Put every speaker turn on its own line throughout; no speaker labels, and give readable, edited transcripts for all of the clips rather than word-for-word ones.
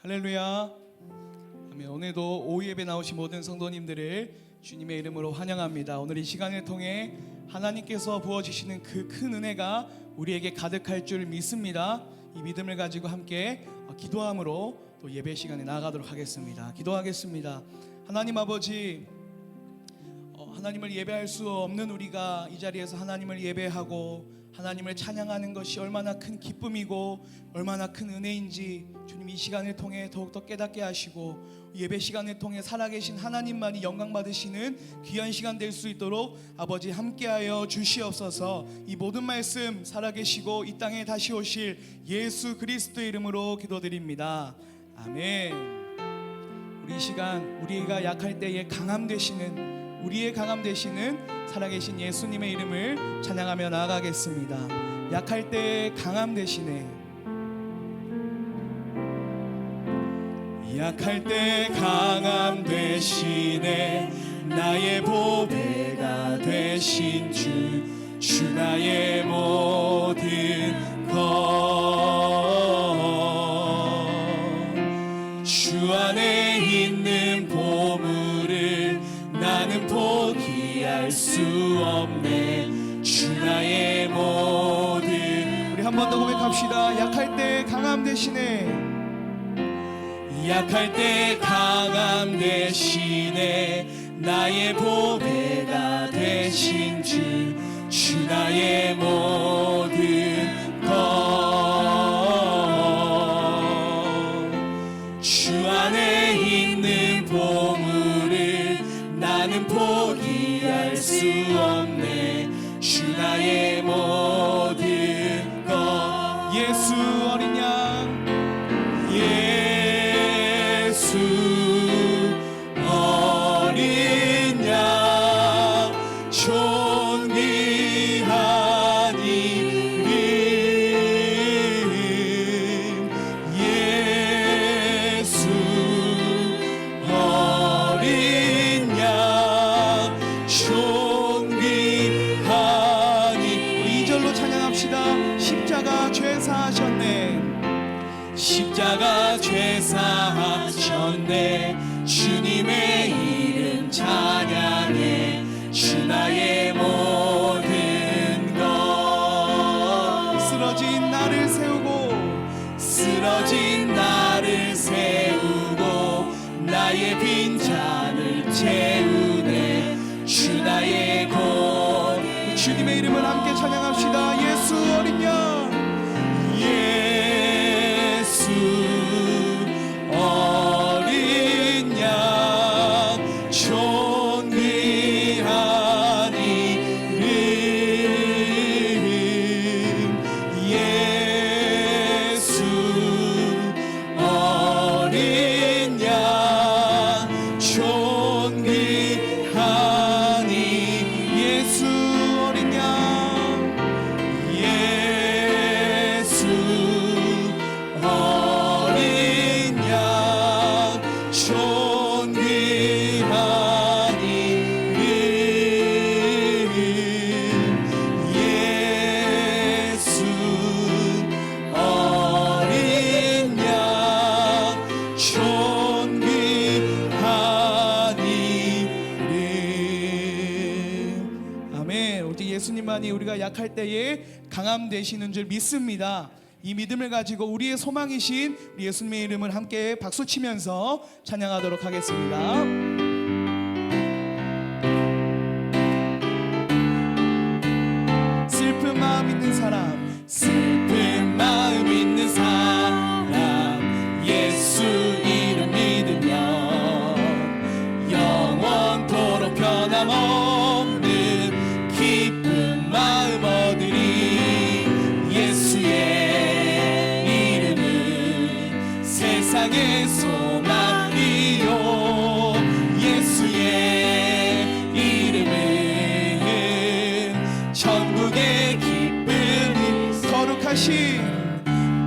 할렐루야. 아멘. 오늘도 오후 예배 나오신 모든 성도님들을 주님의 이름으로 환영합니다. 오늘 이 시간을 통해 하나님께서 부어주시는 그 큰 은혜가 우리에게 가득할 줄 믿습니다. 이 믿음을 가지고 함께 기도함으로 또 예배 시간에 나아가도록 하겠습니다. 기도하겠습니다. 하나님 아버지, 하나님을 예배할 수 없는 우리가 이 자리에서 하나님을 예배하고 하나님을 찬양하는 것이 얼마나 큰 기쁨이고 얼마나 큰 은혜인지 주님 이 시간을 통해 더욱더 깨닫게 하시고 예배 시간을 통해 살아계신 하나님만이 영광 받으시는 귀한 시간 될 수 있도록 아버지 함께하여 주시옵소서. 이 모든 말씀 살아계시고 이 땅에 다시 오실 예수 그리스도의 이름으로 기도드립니다. 아멘. 우리 이 시간 우리가 약할 때에 강함 되시는 우리의 강함 되시는 살아계신 예수님의 이름을 찬양하며 나아가겠습니다. 약할 때 강함 되시네. 약할 때 강함 되시네. 나의 보배가 되신 주 나의 모든 것. 주 안에 있는 보물을 나는 포기할 수 없네. 주 나의 모든. 우리 한 번 더 고백합시다. 약할 때 강함 되시네. 약할 때 강함 되시네. 나의 보배가 되신 주 나의 모든 것. 주 안에 있는 보물을 나는 포기할 수 없네. 주 나의 모든 것. 예수 어린 양, 예수 어린 양, 존귀한 이름. 예수 어린 양, 존귀한 이름. 2절로 찬양합시다. 십자가 죄사하셨네. 십자가 죄사하셨네. 주님의 이름 찬양해. 주 나의 모든 것. 쓰러진 나를 세우고 쓰러진 나를 세우고 나의 빈잔을 채우네. 주 나의 곧. 주님의 이름을 함께 찬양합시다. 예수 어린 양, 예수 어린 양, 하나님, 우리가 약할 때에 강함 되시는 줄 믿습니다. 이 믿음을 가지고 우리의 소망이신 우리 예수님의 이름을 함께 박수치면서 찬양하도록 하겠습니다. 슬픈 마음 있는 사람, 슬픈 마음 있는 사람, 예수 이름 믿으면 영원토록 변함없는 기쁜 마음 얻으리. 예수의 이름은 세상의 소망이요, 예수의 이름은 천국의 기쁨이.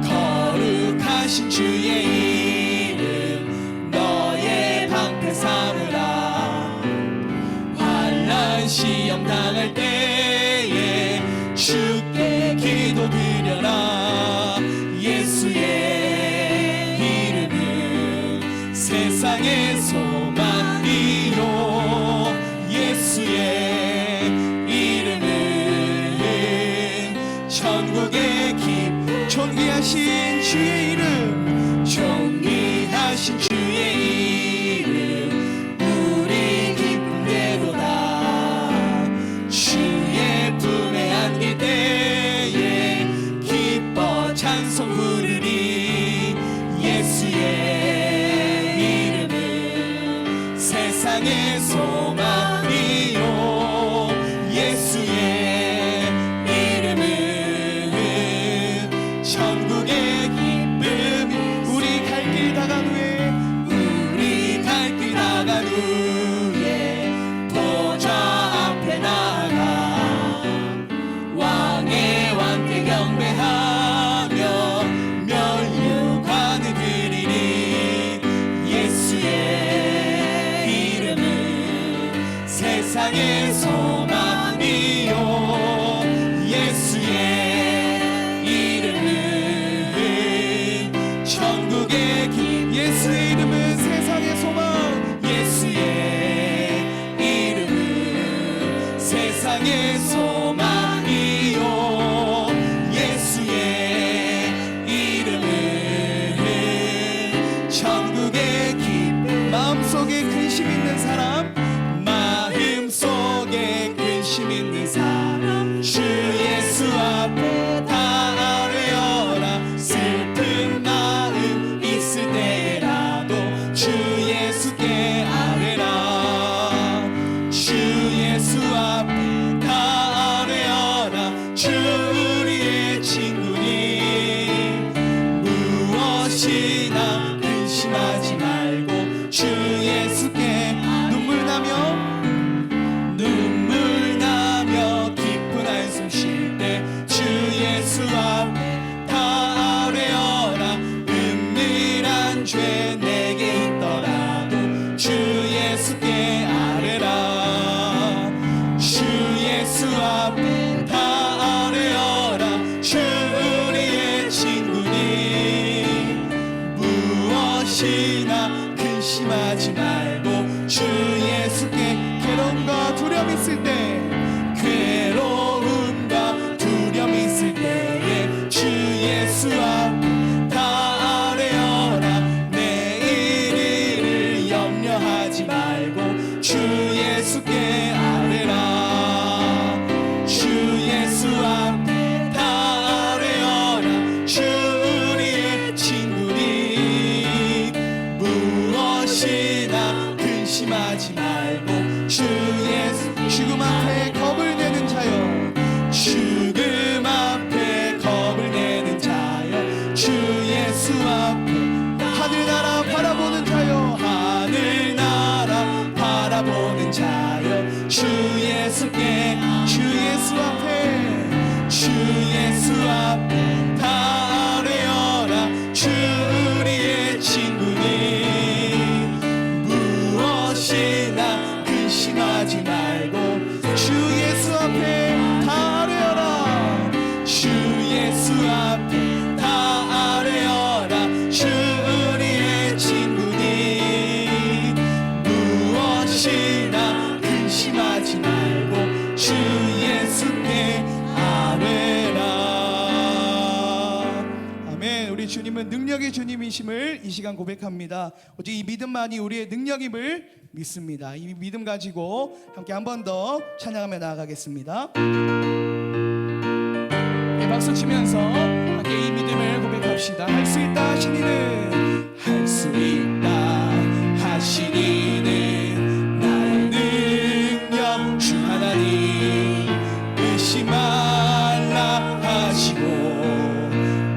거룩하신 주의 이름 너의 방패 삼으라. 환난 시험 당할 때에 주께 기도드려라. 예수의 이름은 세상의 소망이요, 예수의 이름은 천국의 존귀하신 주의 이름, 존귀하신 주의 이름 우리 기쁨되도다. 주의 품에 안길 때에 기뻐 찬송 부르리. 예수의 이름은 세상의 소망이요, 예수의 이름은 천국의 기쁨이. 우리 갈 길 다간 후에, 우리 갈 길 다간 후에 보좌 앞에 나아가 왕의 왕께 경배하며 면류관을 드리리. 예수의 이름은 세상의 소망이요, 예수의 이름은 천국의 길. 예수의 이름은 세상의 소망, 예수의 이름은 세상의 소망이요, 예수의 이름은 천국의 길. 마음속에 근심 있는 사람, 마음속에 근심 있는 사람, 주 예수 앞에 다 아뢰어라. 슬픈 마음 있을 때라도 주 예수께 아뢰라. 주 예수 앞에 다 아뢰어라. 주 우리의 친구니 무엇이나 근심하지 말고 주 예수께 눈물 나며 깊은 한숨 쉴 때 주 예수 앞에 다 아뢰어라. 은밀한 죄 내게 있더라도 주 예수께 아뢰라. 주 예수 앞에 다 아뢰어라. 주 우리의 친구니 무엇이나 근심하지 말고 주 예수께. 괴로움과 두려움 있을 때, 괴로움과 두려움 있을 때에 주 예수 앞에 다 아뢰어라. 내일을 염려하지 말고 주 예수께 아뢰라. 주 예수 앞에 다 아뢰어라. 주 우리의 친구니 무엇이나 근심하지 말고 주 예수. 죽음 앞에 겁을 내는 자여, 죽음 앞에 겁을 내는 자여, 주 예수 앞에 하늘나라 바라보는 자여, 하늘나라 바라보는 자여, 주 예수께. 주 예수 앞에, 주 예수 앞에 다 아뢰어라. 주 우리의 친구니 무엇이나 근심하지 말고 주 예수 앞에 다 아뢰어라. 주 예수 앞에 다 아뢰어라. 주 우리의 친구니 무엇이나 근심하지 말고 주 예수께 주님은 능력의 주님이심을 이 시간 고백합니다. 오직 이 믿음만이 우리의 능력임을 믿습니다. 이 믿음 가지고 함께 한 번 더 찬양하며 나아가겠습니다. 박수 치면서 함께 이 믿음을 고백합시다. 할 수 있다 하신 이는, 할 수 있다 하신 이는 나의 능력 주 하나님, 의심 말라 하시고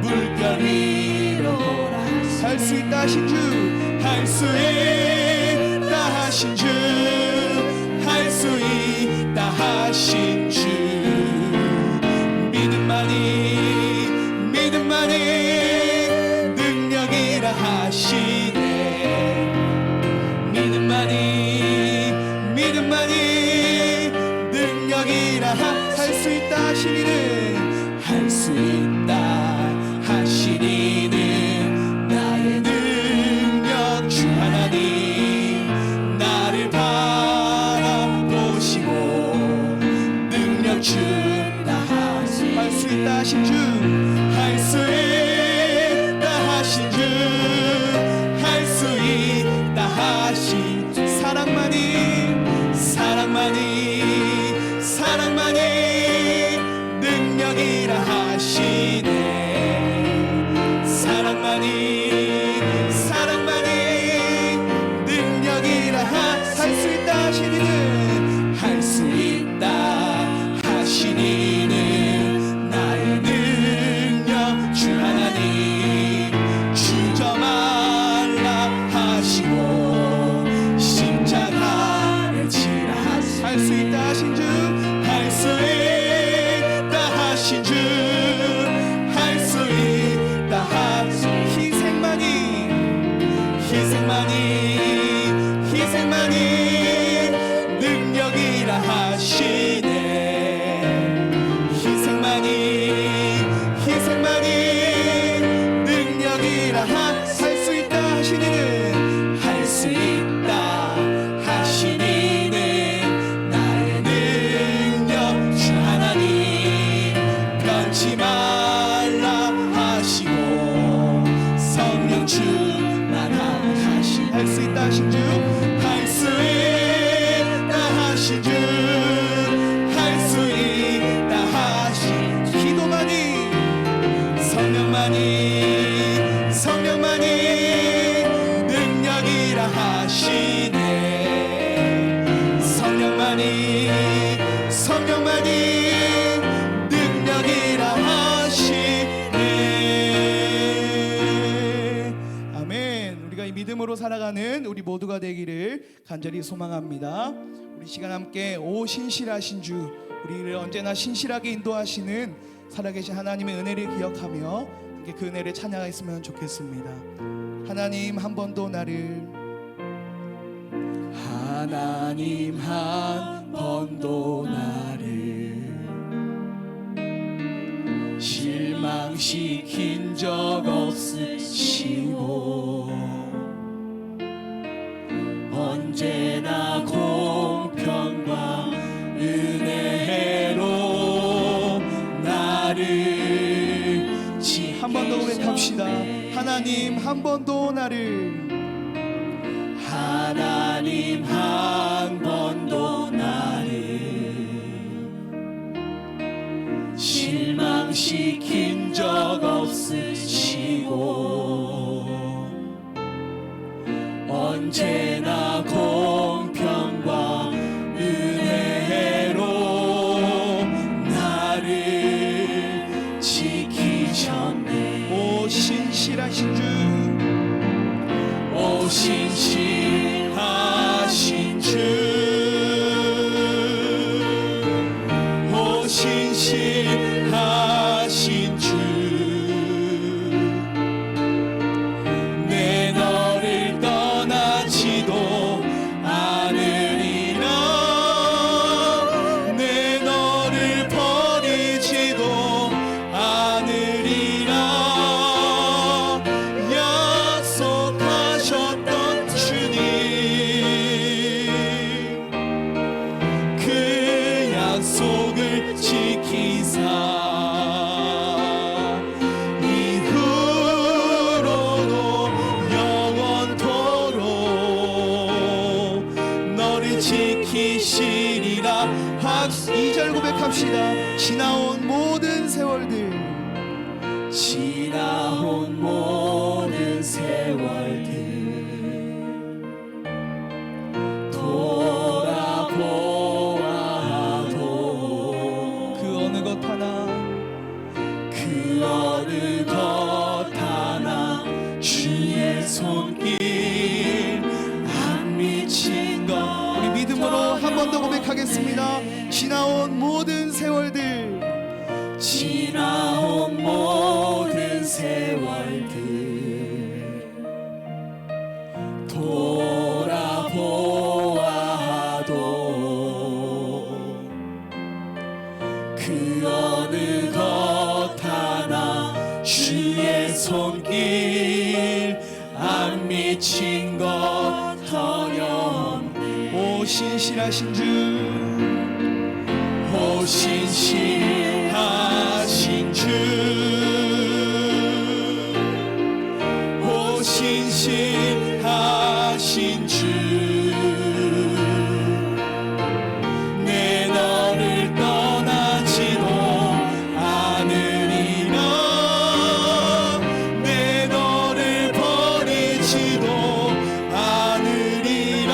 물결 위로라. 할 수 있다 하신 주, 할 수 있다 하신 주, 할 수 있다 하신 주, 믿음만이 능력이라 하시네. 믿음만이 능력이라 할 수 있다 하시니는, 할 수 있다 하시니는 나의 능력 주 하나님, 나를 바라보시고 능력 준다 하시. 할 수 있다 하신 주, 할 수 있다 하신 주, 할 수 있다 하신 주, 사랑만이 능력이라 하시네. 사랑만이 능력이라 할 수 있다 하시니는, 할 수 있다 하시니는 나의 능력 주 하나님, 주저 말라 하시고 십자가를 지라 하시네. 할 수 있다 하신 주, 할 수 있다 하신 주, 할 수 있다 하신, 희생만이 능력이라 하시네. 희생만이 능력이라 할 수 있다 하시니는, 할 수 있다 하시니는 나의 능력 주 하나님, 변치 말라 하시고 성령 충만하시. 할 수 있다 하신 주, 할 수 있다 하신 주, 할 수 있다 하신 주, 기도만이 성령만이 능력이라 하시네. 성령만이 능력이라 하시네. 아멘. 우리가 이 믿음으로 살아가는 우리 모두가 되기를 간절히 소망합니다. 우리 시간 함께 오 신실하신 주, 우리를 언제나 신실하게 인도하시는 살아계신 하나님의 은혜를 기억하며 함께 그 은혜를 찬양했으면 좋겠습니다. 하나님 한 번도 나를, 하나님 한 번도 나를 실망시킨 적 없으시고 언제나 공평과 은혜로 나를 한 번 더 고백합시다. 하나님 한 번도 나를, 하나님 한 번도 나를 실망시킨 적 없으시고 언제나 공평과 은혜로 나를 지키셨네. 오 신실하신 주, 오 신실하신 주, 오 신실하신 주, 내 너를 떠나지도 않으리라, 내 너를 버리지도 않으리라. 약속하셨던 주님, 지키시리라. 2절 고백합시다. 지나온 모든 세월들, 지나온 모든 세월들 돌아보아도 그 어느 것 하나, 그 어느 것 하나 주의 손길 안 미친 것. 우리 믿음으로 한 번 더 고백하겠습니다. 지나온 모든 세월들, 지나온 모든 세월들 돌아보아도 그 어느 것 하나 주의 손길 안 미친 것 어려운데. 오 신실하신 주, 오 신실하신 주, 오 신실하신 주, 내 너를 떠나지도 않으리라, 내 너를 버리지도 않으리라.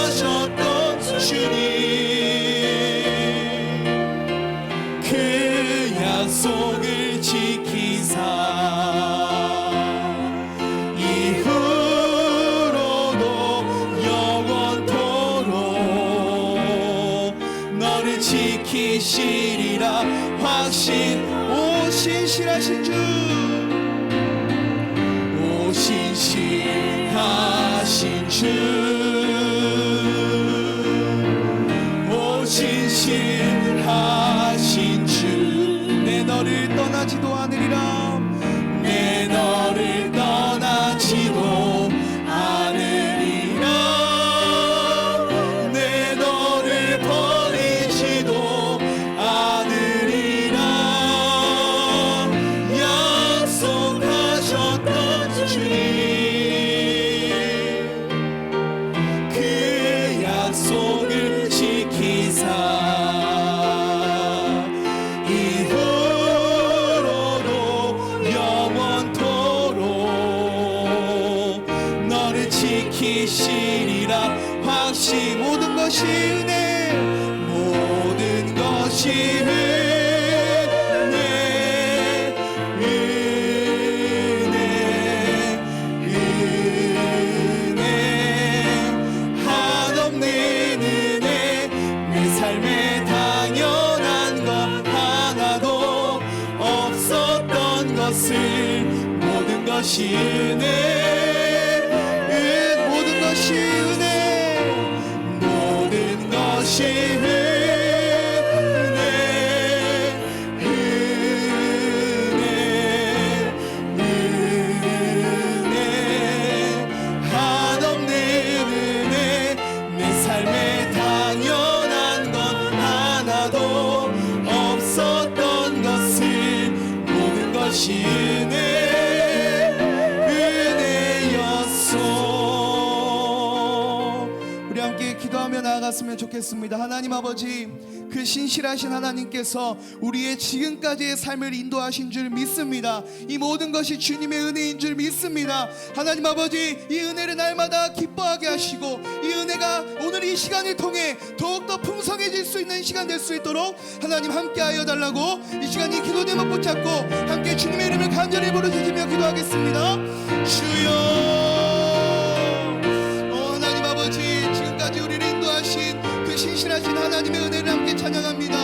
약속하셨던 주님, 그 약속을 지키사 이후로도 영원토록 너를 지키시리라. 확신. 오 신실하신 주, 오 신실하신 주, 오 신실하신 주, 내 너를 떠나지도 않으리라, 내 너를 떠나지도 않으리라, 내 너를 버리지도 않으리라. 약속하셨던 주님, 그 약속을 지키사 이후로도 영원토록 너를 지키시리라. 확신. 모든 것이 은혜, 모든 것이 은혜, 은혜, 한없는 은혜. 내 삶에 당연한 것 하나도 없었던 것을 모든 것이 은혜, 모든 것이 은혜, 모든 것이 은혜, 은혜, 한없는 은혜. 내 삶에 당연한 것 하나도 없었던 것을 모든 것이 은혜였소. 우리 함께 기도하며 나아갔으면 좋겠습니다. 하나님 아버지, 그 신실하신 하나님께서 우리의 지금까지의 삶을 인도하신 줄 믿습니다. 이 모든 것이 주님의 은혜인 줄 믿습니다. 하나님 아버지, 이 은혜를 날마다 기뻐하게 하시고 이 은혜가 오늘 이 시간을 통해 더욱더 풍성해질 수 있는 시간 될 수 있도록 하나님 함께하여 달라고 이 시간 이 기도 제목 붙잡고 함께 주님의 이름을 간절히 부르짖으며 기도하겠습니다. 주여, 하나님 아버지, 지금까지 우리를 인도하신 그 신실하신 하나님의 은혜를 함께 찬양합니다.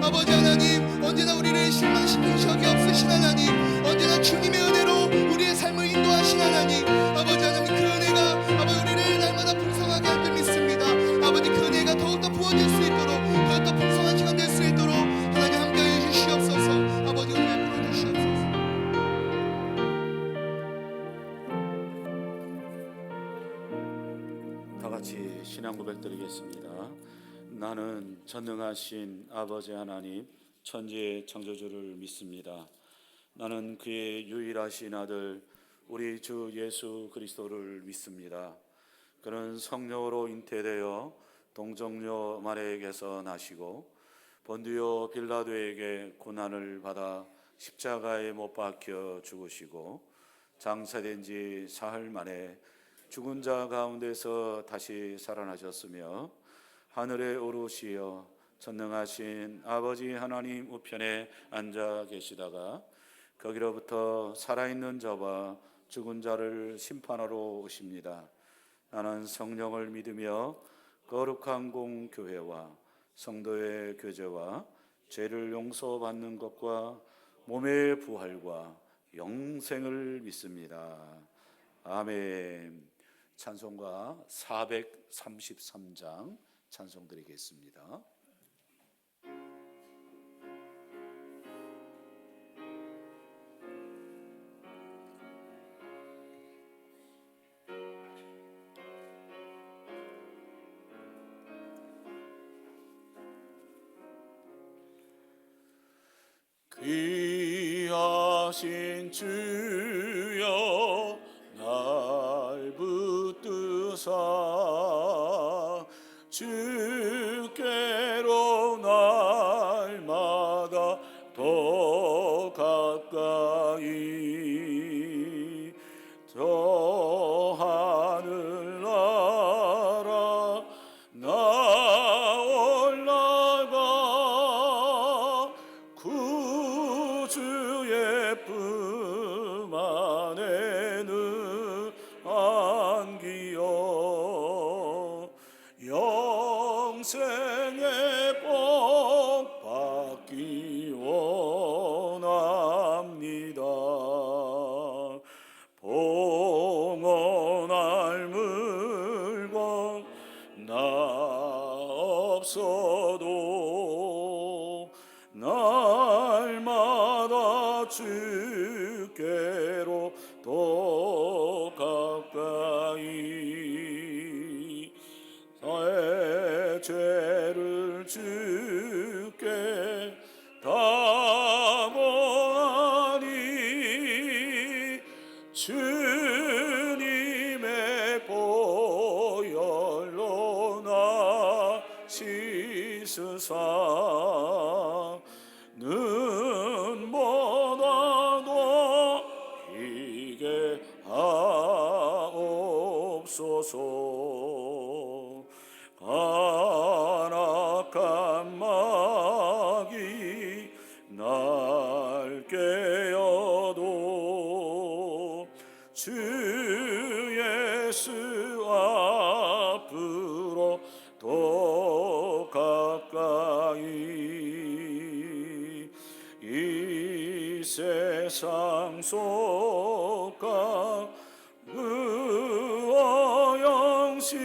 아버지 하나님, 언제나 우리를 실망시킨 적이 없으신 하나님, 언제나 주님의 은혜로 우리의 삶을 인도하신 하나님, 아버지 하나님, 그 은혜가 아버지 우리를 날마다 풍성하게 할 줄 믿습니다. 아버지, 그 은혜가 더욱더 부어질 수 있도록, 더욱더 풍성한 시간 될 수 있도록 하나님 함께해 주시옵소서. 아버지, 은혜 베풀어 주시옵소서.
다 같이 신앙 고백 드리겠습니다. 나는 전능하신 아버지 하나님, 천지의 창조주를 믿습니다. 나는 그의 유일하신 아들 우리 주 예수 그리스도를 믿습니다. 그는 성령으로 잉태되어 동정녀 마리아에게서 나시고 본디오 빌라도에게 고난을 받아 십자가에 못 박혀 죽으시고 장사된 지 사흘 만에 죽은 자 가운데서 다시 살아나셨으며 하늘에 오르시어 전능하신 아버지 하나님 우편에 앉아 계시다가 거기로부터 살아있는 자와 죽은 자를 심판하러 오십니다. 나는 성령을 믿으며 거룩한 공교회와 성도의 교제와 죄를 용서받는 것과 몸의 부활과 영생을 믿습니다. 아멘. 찬송가 433장 찬송 드리겠습니다. 귀하신 주여 날 붙드사 주께로 날마다 더 가까이 저 하늘나라 나 올라가 구주의 품 안에는 안기여 영생의 복 받기 원합니다. 봉헌할 물건 나 없어도 날마다 주께로 더 가까이 나의 죄를 주께 다 보아니 주님의 보혈로 나 씻으사 눈보다도 이게 하옵소서. 간악한 마귀 날 깨어도 주 예수 앞으로 더 가까이 이 세상 속과 의와 영심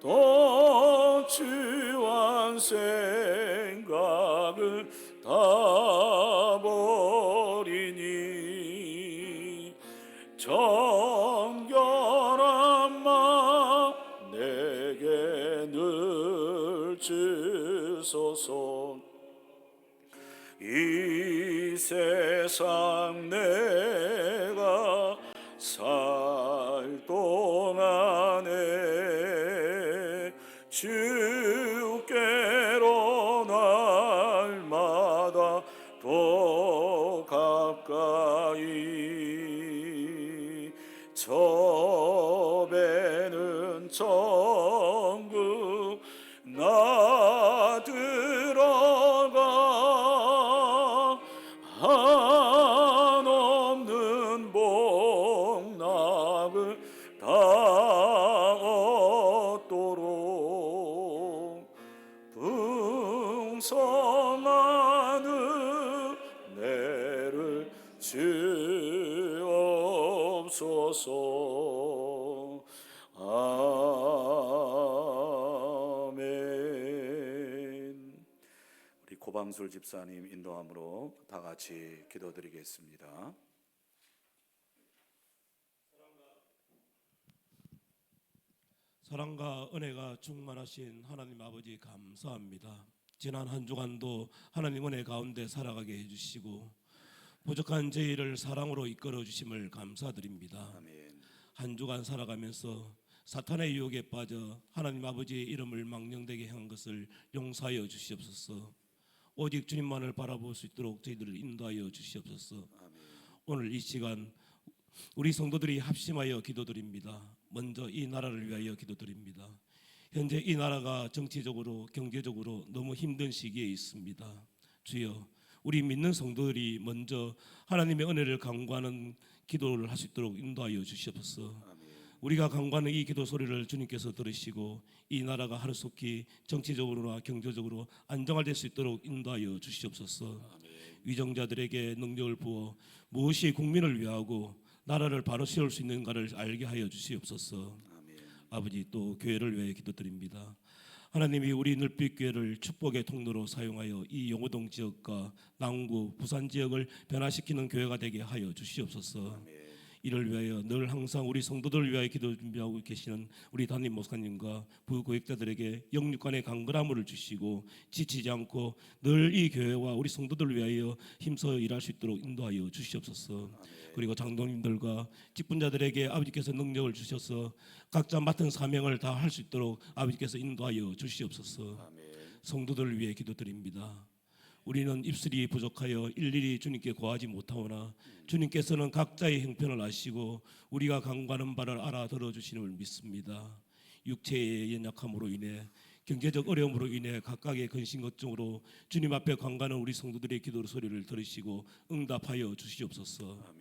또 주한 생각을 다 버리니 정결한 마음 내게 늘 주소서. 이 세상 내가 살 동안에 주께로 날마다 더 가까이 저 배는 천국 나 들어가 한없는 복락을 다 얻도록 풍성한 은혜를 주옵소서. 아멘. 우리 고방술 집사님 인도함으로 다 같이 기도드리겠습니다.
사랑과 은혜가 충만하신 하나님 아버지 감사합니다. 지난 한 주간도 하나님 은혜 가운데 살아가게 해주시고 부족한 저희를 사랑으로 이끌어 주심을 감사드립니다.
아멘.
한 주간 살아가면서 사탄의 유혹에 빠져 하나님 아버지의 이름을 망령되게 행한 것을 용서하여 주시옵소서. 오직 주님만을 바라볼 수 있도록 저희들을 인도하여 주시옵소서. 오늘 이 시간 우리 성도들이 합심하여 기도드립니다. 먼저 이 나라를 위하여 기도드립니다. 현재 이 나라가 정치적으로 경제적으로 너무 힘든 시기에 있습니다. 주여, 우리 믿는 성도들이 먼저 하나님의 은혜를 간구하는 기도를 할 수 있도록 인도하여 주시옵소서. 우리가 간구하는 이 기도 소리를 주님께서 들으시고 이 나라가 하루속히 정치적으로나 경제적으로 안정화될 수 있도록 인도하여 주시옵소서. 위정자들에게 능력을 부어 무엇이 국민을 위하고 나라를 바로 세울 수 있는가를 알게 하여 주시옵소서. 아버지, 또 교회를 위해 기도드립니다. 하나님이 우리 늘빛교회를 축복의 통로로 사용하여 이 용호동 지역과 남구, 부산 지역을 변화시키는 교회가 되게 하여 주시옵소서. 이를 위하여 늘 항상 우리 성도들을 위하여 기도 준비하고 계시는 우리 담임 목사님과 부교육자들에게 영육간의 강건함을 주시고 지치지 않고 늘 이 교회와 우리 성도들을 위하여 힘써 일할 수 있도록 인도하여 주시옵소서. 그리고 장로님들과 직분자들에게 아버지께서 능력을 주셔서 각자 맡은 사명을 다 할 수 있도록 아버지께서 인도하여 주시옵소서. 성도들을 위해 기도드립니다. 우리는 입술이 부족하여 일일이 주님께 고하지 못하오나 주님께서는 각자의 형편을 아시고 우리가 간구하는 바를 알아들어 주시는 걸 믿습니다. 육체의 연약함으로 인해 경제적 어려움으로 인해 각각의 근심 걱정으로 주님 앞에 간구하는 우리 성도들의 기도 소리를 들으시고 응답하여 주시옵소서.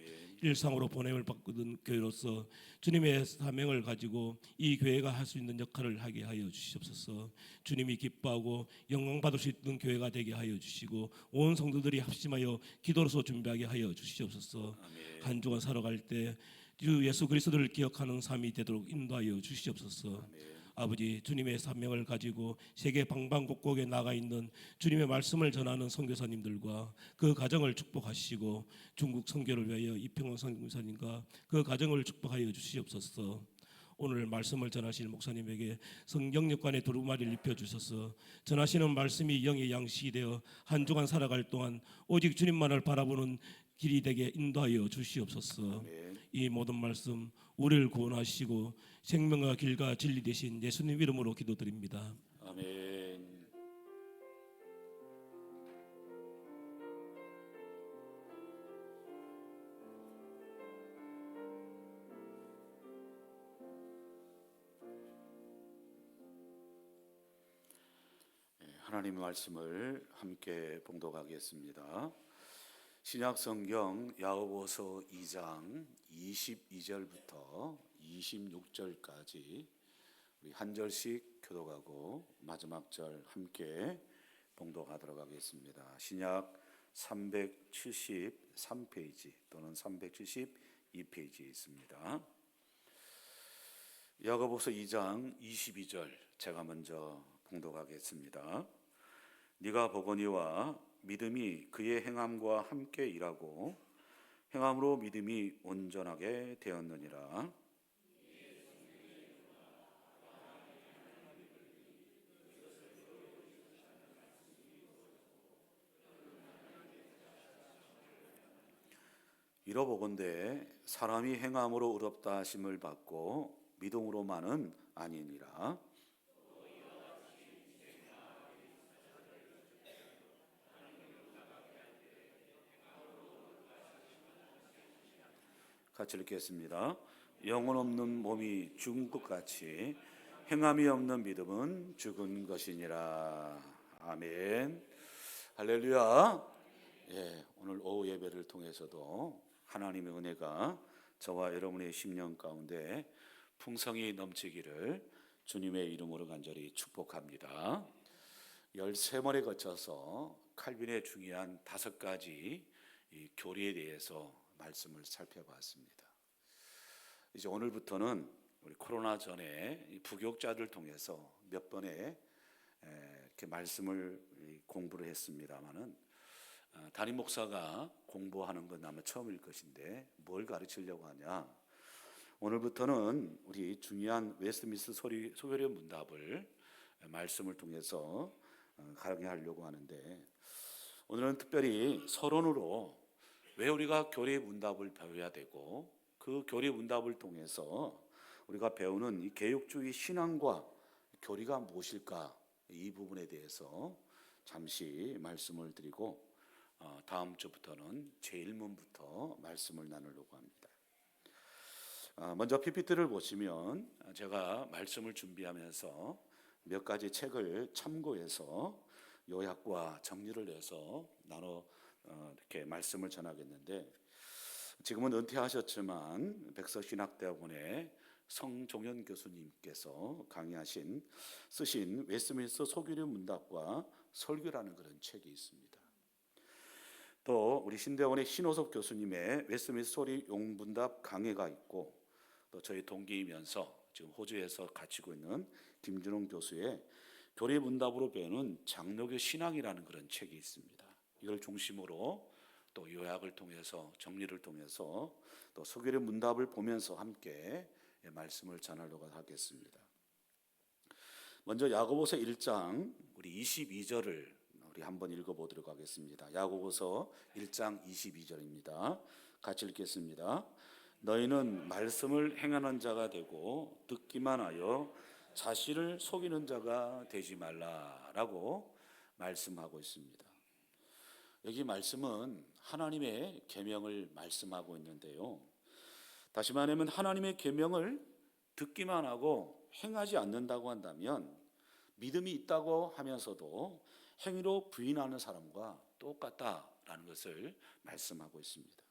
일상으로 보냄을 받거든 교회로서 주님의 사명을 가지고 이 교회가 할 수 있는 역할을 하게 하여 주시옵소서. 주님이 기뻐하고 영광 받을 수 있는 교회가 되게 하여 주시고 온 성도들이 합심하여 기도로서 준비하게 하여 주시옵소서. 한 주간 살아갈 때 주 예수 그리스도를 기억하는 삶이 되도록 인도하여 주시옵소서. 아버지, 주님의 사명을 가지고 세계 방방곡곡에 나가 있는 주님의 말씀을 전하는 선교사님들과 그 가정을 축복하시고 중국 선교를 위하여 이평원 선교사님과 그 가정을 축복하여 주시옵소서. 오늘 말씀을 전하시는 목사님에게 성경역관의 두루마리를 입혀주셔서 전하시는 말씀이 영의 양식이 되어 한 주간 살아갈 동안 오직 주님만을 바라보는 길이 되게 인도하여 주시옵소서. 이 모든 말씀 우리를 구원하시고 생명과 길과 진리 되신 예수님 이름으로 기도드립니다.
아멘. 하나님의 말씀을 함께 봉독하겠습니다. 신약 성경 야고보서 2장 22절부터 26절까지 우리 한 절씩 교독하고 마지막 절 함께 봉독하도록 하겠습니다. 신약 373페이지 또는 372페이지에 있습니다. 야고보서 2장 22절 제가 먼저 봉독하겠습니다. 네가 보거니와 믿음이 그의 행함과 함께 일하고 행함으로 믿음이 온전하게 되었느니라. 이러보건대 사람이 행함으로 의롭다 하심을 받고 믿음으로만은 아니니라. 같이 읽겠습니다. 영혼 없는 몸이 죽은 것 같이 행함이 없는 믿음은 죽은 것이니라. 아멘. 할렐루야. 예, 오늘 오후 예배를 통해서도 하나님의 은혜가 저와 여러분의 심령 가운데 풍성히 넘치기를 주님의 이름으로 간절히 축복합니다. 13번에 거쳐서 칼빈의 중요한 5가지 이 교리에 대해서 말씀을 살펴봤습니다. 이제 오늘부터는 우리 코로나 전에 이 부교육자들 통해서 몇 번의 이렇게 말씀을 공부를 했습니다만은 담임 목사가 공부하는 건 아마 처음일 것인데 뭘 가르치려고 하냐? 오늘부터는 우리 중요한 웨스트민스터 소교련 문답을 말씀을 통해서 강의하려고 하는데 오늘은 특별히 서론으로 왜 우리가 교리 문답을 배워야 되고 그 교리 문답을 통해서 우리가 배우는 이 개혁주의 신앙과 교리가 무엇일까, 이 부분에 대해서 잠시 말씀을 드리고 다음 주부터는 제1문부터 말씀을 나누려고 합니다. 먼저 PPT를 보시면 제가 말씀을 준비하면서 몇 가지 책을 참고해서 요약과 정리를 해서 이렇게 말씀을 전하겠는데, 지금은 은퇴하셨지만 백서신학대학원의 성종현 교수님께서 쓰신 웨스트민스터 소교리 문답과 설교라는 그런 책이 있습니다. 또 우리 신대원의 신호섭 교수님의 웨스트민스터 소리 용문답 강해가 있고, 또 저희 동기이면서 지금 호주에서 가르치고 있는 김준홍 교수의 교리 문답으로 배우는 장로교 신앙이라는 그런 책이 있습니다. 이걸 중심으로 또 요약을 통해서, 정리를 통해서 또 소교리 문답을 보면서 함께 말씀을 전하려고 하겠습니다. 먼저 야고보서 1장 우리 22절을 우리 한번 읽어보도록 하겠습니다. 야고보서 1장 22절입니다. 같이 읽겠습니다. 너희는 말씀을 행하는 자가 되고 듣기만 하여 자신을 속이는 자가 되지 말라라고 말씀하고 있습니다. 여기 말씀은 하나님의 계명을 말씀하고 있는데요, 다시 말하면 하나님의 계명을 듣기만 하고 행하지 않는다고 한다면 믿음이 있다고 하면서도 행위로 부인하는 사람과 똑같다라는 것을 말씀하고 있습니다.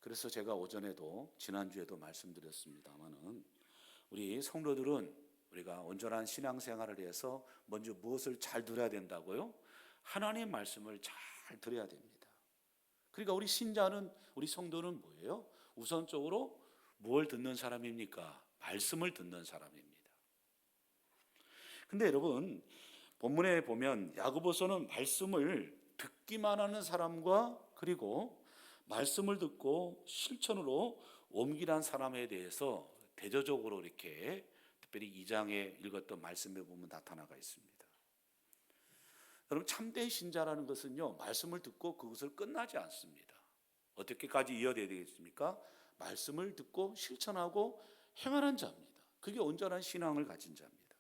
그래서 제가 오전에도 지난주에도 말씀드렸습니다마는 우리 성도들은 우리가 온전한 신앙생활을 위해서 먼저 무엇을 잘 들어야 된다고요? 하나님의 말씀을 잘 들어야 됩니다. 그러니까 우리 신자는, 우리 성도는 뭐예요? 우선적으로 뭘 듣는 사람입니까? 말씀을 듣는 사람입니다. 근데 여러분, 본문에 보면 야고보서는 말씀을 듣기만 하는 사람과 그리고 말씀을 듣고 실천으로 옮기는 사람에 대해서 대조적으로 이렇게 특별히 2장에 읽었던 말씀에 보면 나타나가 있습니다. 여러분, 참된 신자라는 것은요, 말씀을 듣고 그것을 끝나지 않습니다. 어떻게까지 이어져야 되겠습니까? 말씀을 듣고 실천하고 행하는 자입니다. 그게 온전한 신앙을 가진 자입니다.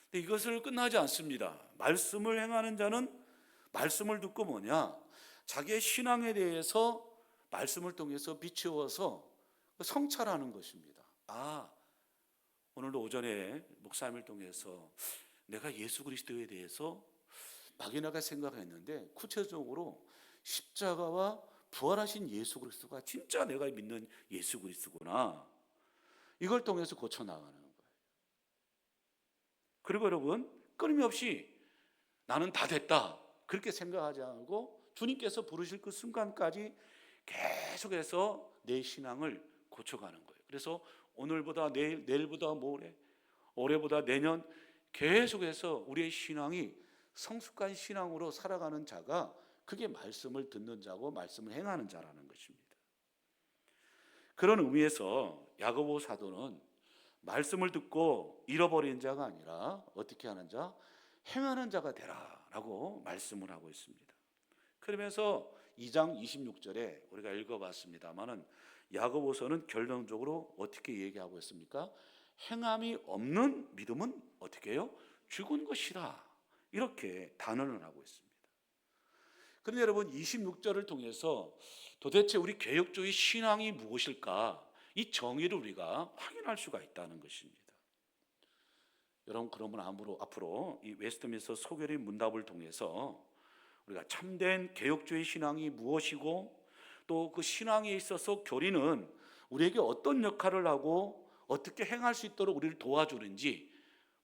근데 이것을 끝나지 않습니다. 말씀을 행하는 자는 말씀을 듣고 뭐냐? 자기의 신앙에 대해서 말씀을 통해서 비추어서 성찰하는 것입니다. 오늘도 오전에 목사님을 통해서 내가 예수 그리스도에 대해서 막연하게 생각했는데 구체적으로 십자가와 부활하신 예수 그리스도가 진짜 내가 믿는 예수 그리스도구나, 이걸 통해서 고쳐나가는 거예요. 그리고 여러분, 끊임없이 나는 다 됐다 그렇게 생각하지 않고 주님께서 부르실 그 순간까지 계속해서 내 신앙을 고쳐가는 거예요. 그래서 오늘보다 내일, 내일보다 모레, 올해보다 내년 계속해서 우리의 신앙이 성숙한 신앙으로 살아가는 자가, 그게 말씀을 듣는 자고 말씀을 행하는 자라는 것입니다. 그런 의미에서 야고보 사도는 말씀을 듣고 잃어버린 자가 아니라 어떻게 하는 자? 행하는 자가 되라라고 말씀을 하고 있습니다. 그러면서 2장 26절에 우리가 읽어봤습니다마는 야고보서는 결론적으로 어떻게 얘기하고 있습니까? 행함이 없는 믿음은 어떻게 해요? 죽은 것이다, 이렇게 단언을 하고 있습니다. 그런데 여러분, 26절을 통해서 도대체 우리 개혁주의 신앙이 무엇일까, 이 정의를 우리가 확인할 수가 있다는 것입니다. 여러분, 그러면 앞으로 이 웨스트민스터 소교리 문답을 통해서 우리가 참된 개혁주의 신앙이 무엇이고, 또 그 신앙에 있어서 교리는 우리에게 어떤 역할을 하고 어떻게 행할 수 있도록 우리를 도와주는지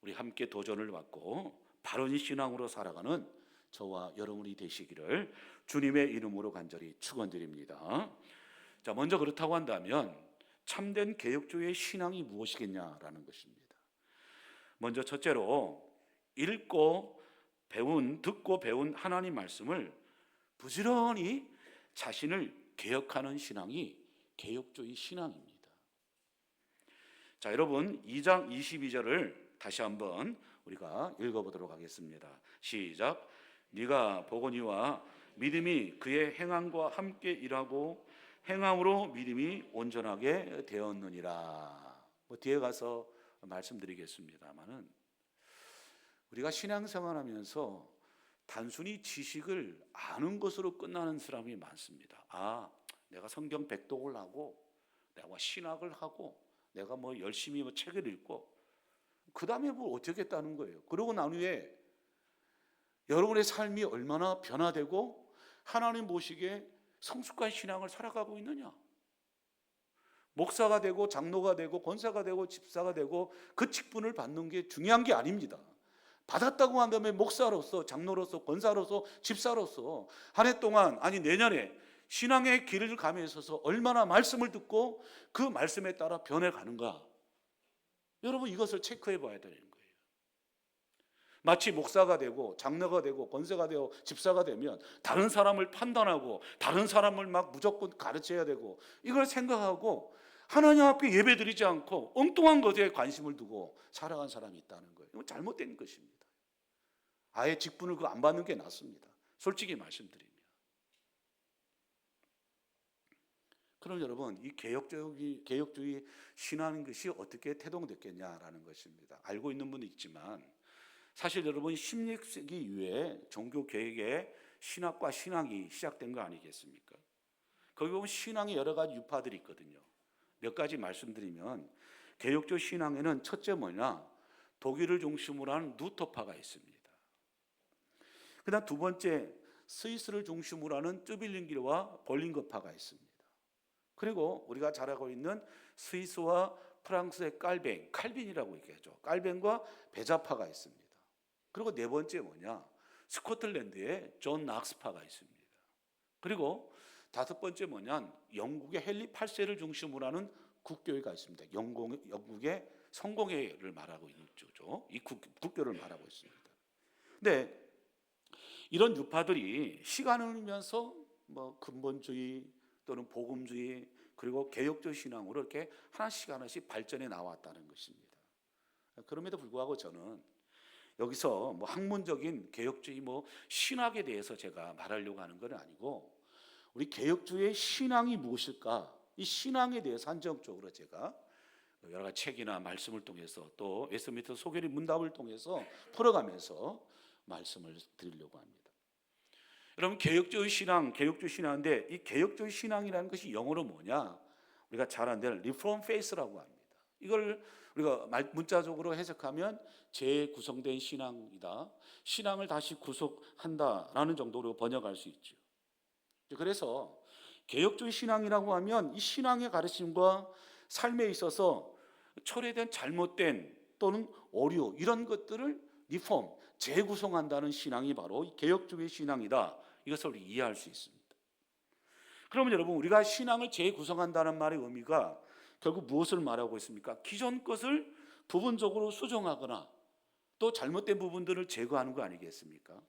우리 함께 도전을 받고 바른 신앙으로 살아가는 저와 여러분이 되시기를 주님의 이름으로 간절히 축원드립니다. 자, 먼저 그렇다고 한다면 참된 개혁주의 신앙이 무엇이겠냐라는 것입니다. 먼저 첫째로 듣고 배운 하나님 말씀을 부지런히 자신을 개혁하는 신앙이 개혁주의 신앙입니다. 자, 여러분, 2장 22절을 다시 한번 우리가 읽어보도록 하겠습니다. 시작. 네가 보거니와 믿음이 그의 행함과 함께 일하고 행함으로 믿음이 온전하게 되었느니라. 뒤에 가서 말씀드리겠습니다만은 우리가 신앙생활하면서 단순히 지식을 아는 것으로 끝나는 사람이 많습니다. 내가 성경 백독을 하고 내가 신학을 하고 내가 열심히 책을 읽고 그 다음에 어떻게 했다는 거예요. 그러고 난 후에 여러분의 삶이 얼마나 변화되고 하나님 보시기에 성숙한 신앙을 살아가고 있느냐. 목사가 되고 장로가 되고 권사가 되고 집사가 되고 그 직분을 받는 게 중요한 게 아닙니다. 받았다고 한다면 목사로서 장로로서 권사로서 집사로서 한 해 동안 내년에 신앙의 길을 가며 있어서 얼마나 말씀을 듣고 그 말씀에 따라 변해가는가. 여러분 이것을 체크해 봐야 되는 거예요. 마치 목사가 되고 장로가 되고 권사가 되고 집사가 되면 다른 사람을 판단하고 다른 사람을 무조건 가르쳐야 되고 이걸 생각하고 하나님 앞에 예배드리지 않고 엉뚱한 것에 관심을 두고 살아간 사람이 있다는 거예요. 이건 잘못된 것입니다. 아예 직분을 안 받는 게 낫습니다. 솔직히 말씀드리면. 그럼 여러분 이 개혁주의 신앙인 것이 어떻게 태동됐겠냐라는 것입니다. 알고 있는 분도 있지만 사실 여러분 16세기 이후에 종교개혁의 신학과 신앙이 시작된 거 아니겠습니까? 거기 보면 신앙의 여러 가지 유파들이 있거든요. 몇 가지 말씀드리면 개혁적 신앙에는 첫째 독일을 중심으로 한 루터파가 있습니다. 그 다음 두 번째 스위스를 중심으로 하는 쯔빌링기와 볼링거파가 있습니다. 그리고 우리가 잘 알고 있는 스위스와 프랑스의 칼빈이라고 얘기하죠. 칼빈과 베자파가 있습니다. 그리고 네 번째 스코틀랜드의 존 낙스파가 있습니다. 그리고 다섯 번째 영국의 헨리 8세를 중심으로 하는 국교회가 있습니다. 영국의 성공회를 말하고 있는 거죠. 이 국교를 말하고 있습니다. 근데 이런 유파들이 시간을 흐르면서 근본주의 또는 복음주의 그리고 개혁적 신앙으로 이렇게 하나씩 발전해 나왔다는 것입니다. 그럼에도 불구하고 저는 여기서 학문적인 개혁주의 신학에 대해서 제가 말하려고 하는 건 아니고 우리 개혁주의 신앙이 무엇일까? 이 신앙에 대해서 한정적으로 제가 여러 가지 책이나 말씀을 통해서 또 웨스트민스터 소결의 문답을 통해서 풀어가면서 말씀을 드리려고 합니다. 여러분 개혁주의 신앙인데 이 개혁주의 신앙이라는 것이 영어로 우리가 잘 아는 Reform Faith라고 합니다. 이걸 우리가 문자적으로 해석하면 재구성된 신앙이다. 신앙을 다시 구속한다라는 정도로 번역할 수 있죠. 그래서 개혁주의 신앙이라고 하면 이 신앙의 가르침과 삶에 있어서 철회된 잘못된 또는 오류 이런 것들을 리폼, 재구성한다는 신앙이 바로 이 개혁주의 신앙이다. 이것을 우리 이해할 수 있습니다. 그러면 여러분 우리가 신앙을 재구성한다는 말의 의미가 결국 무엇을 말하고 있습니까? 기존 것을 부분적으로 수정하거나 또 잘못된 부분들을 제거하는 거 아니겠습니까?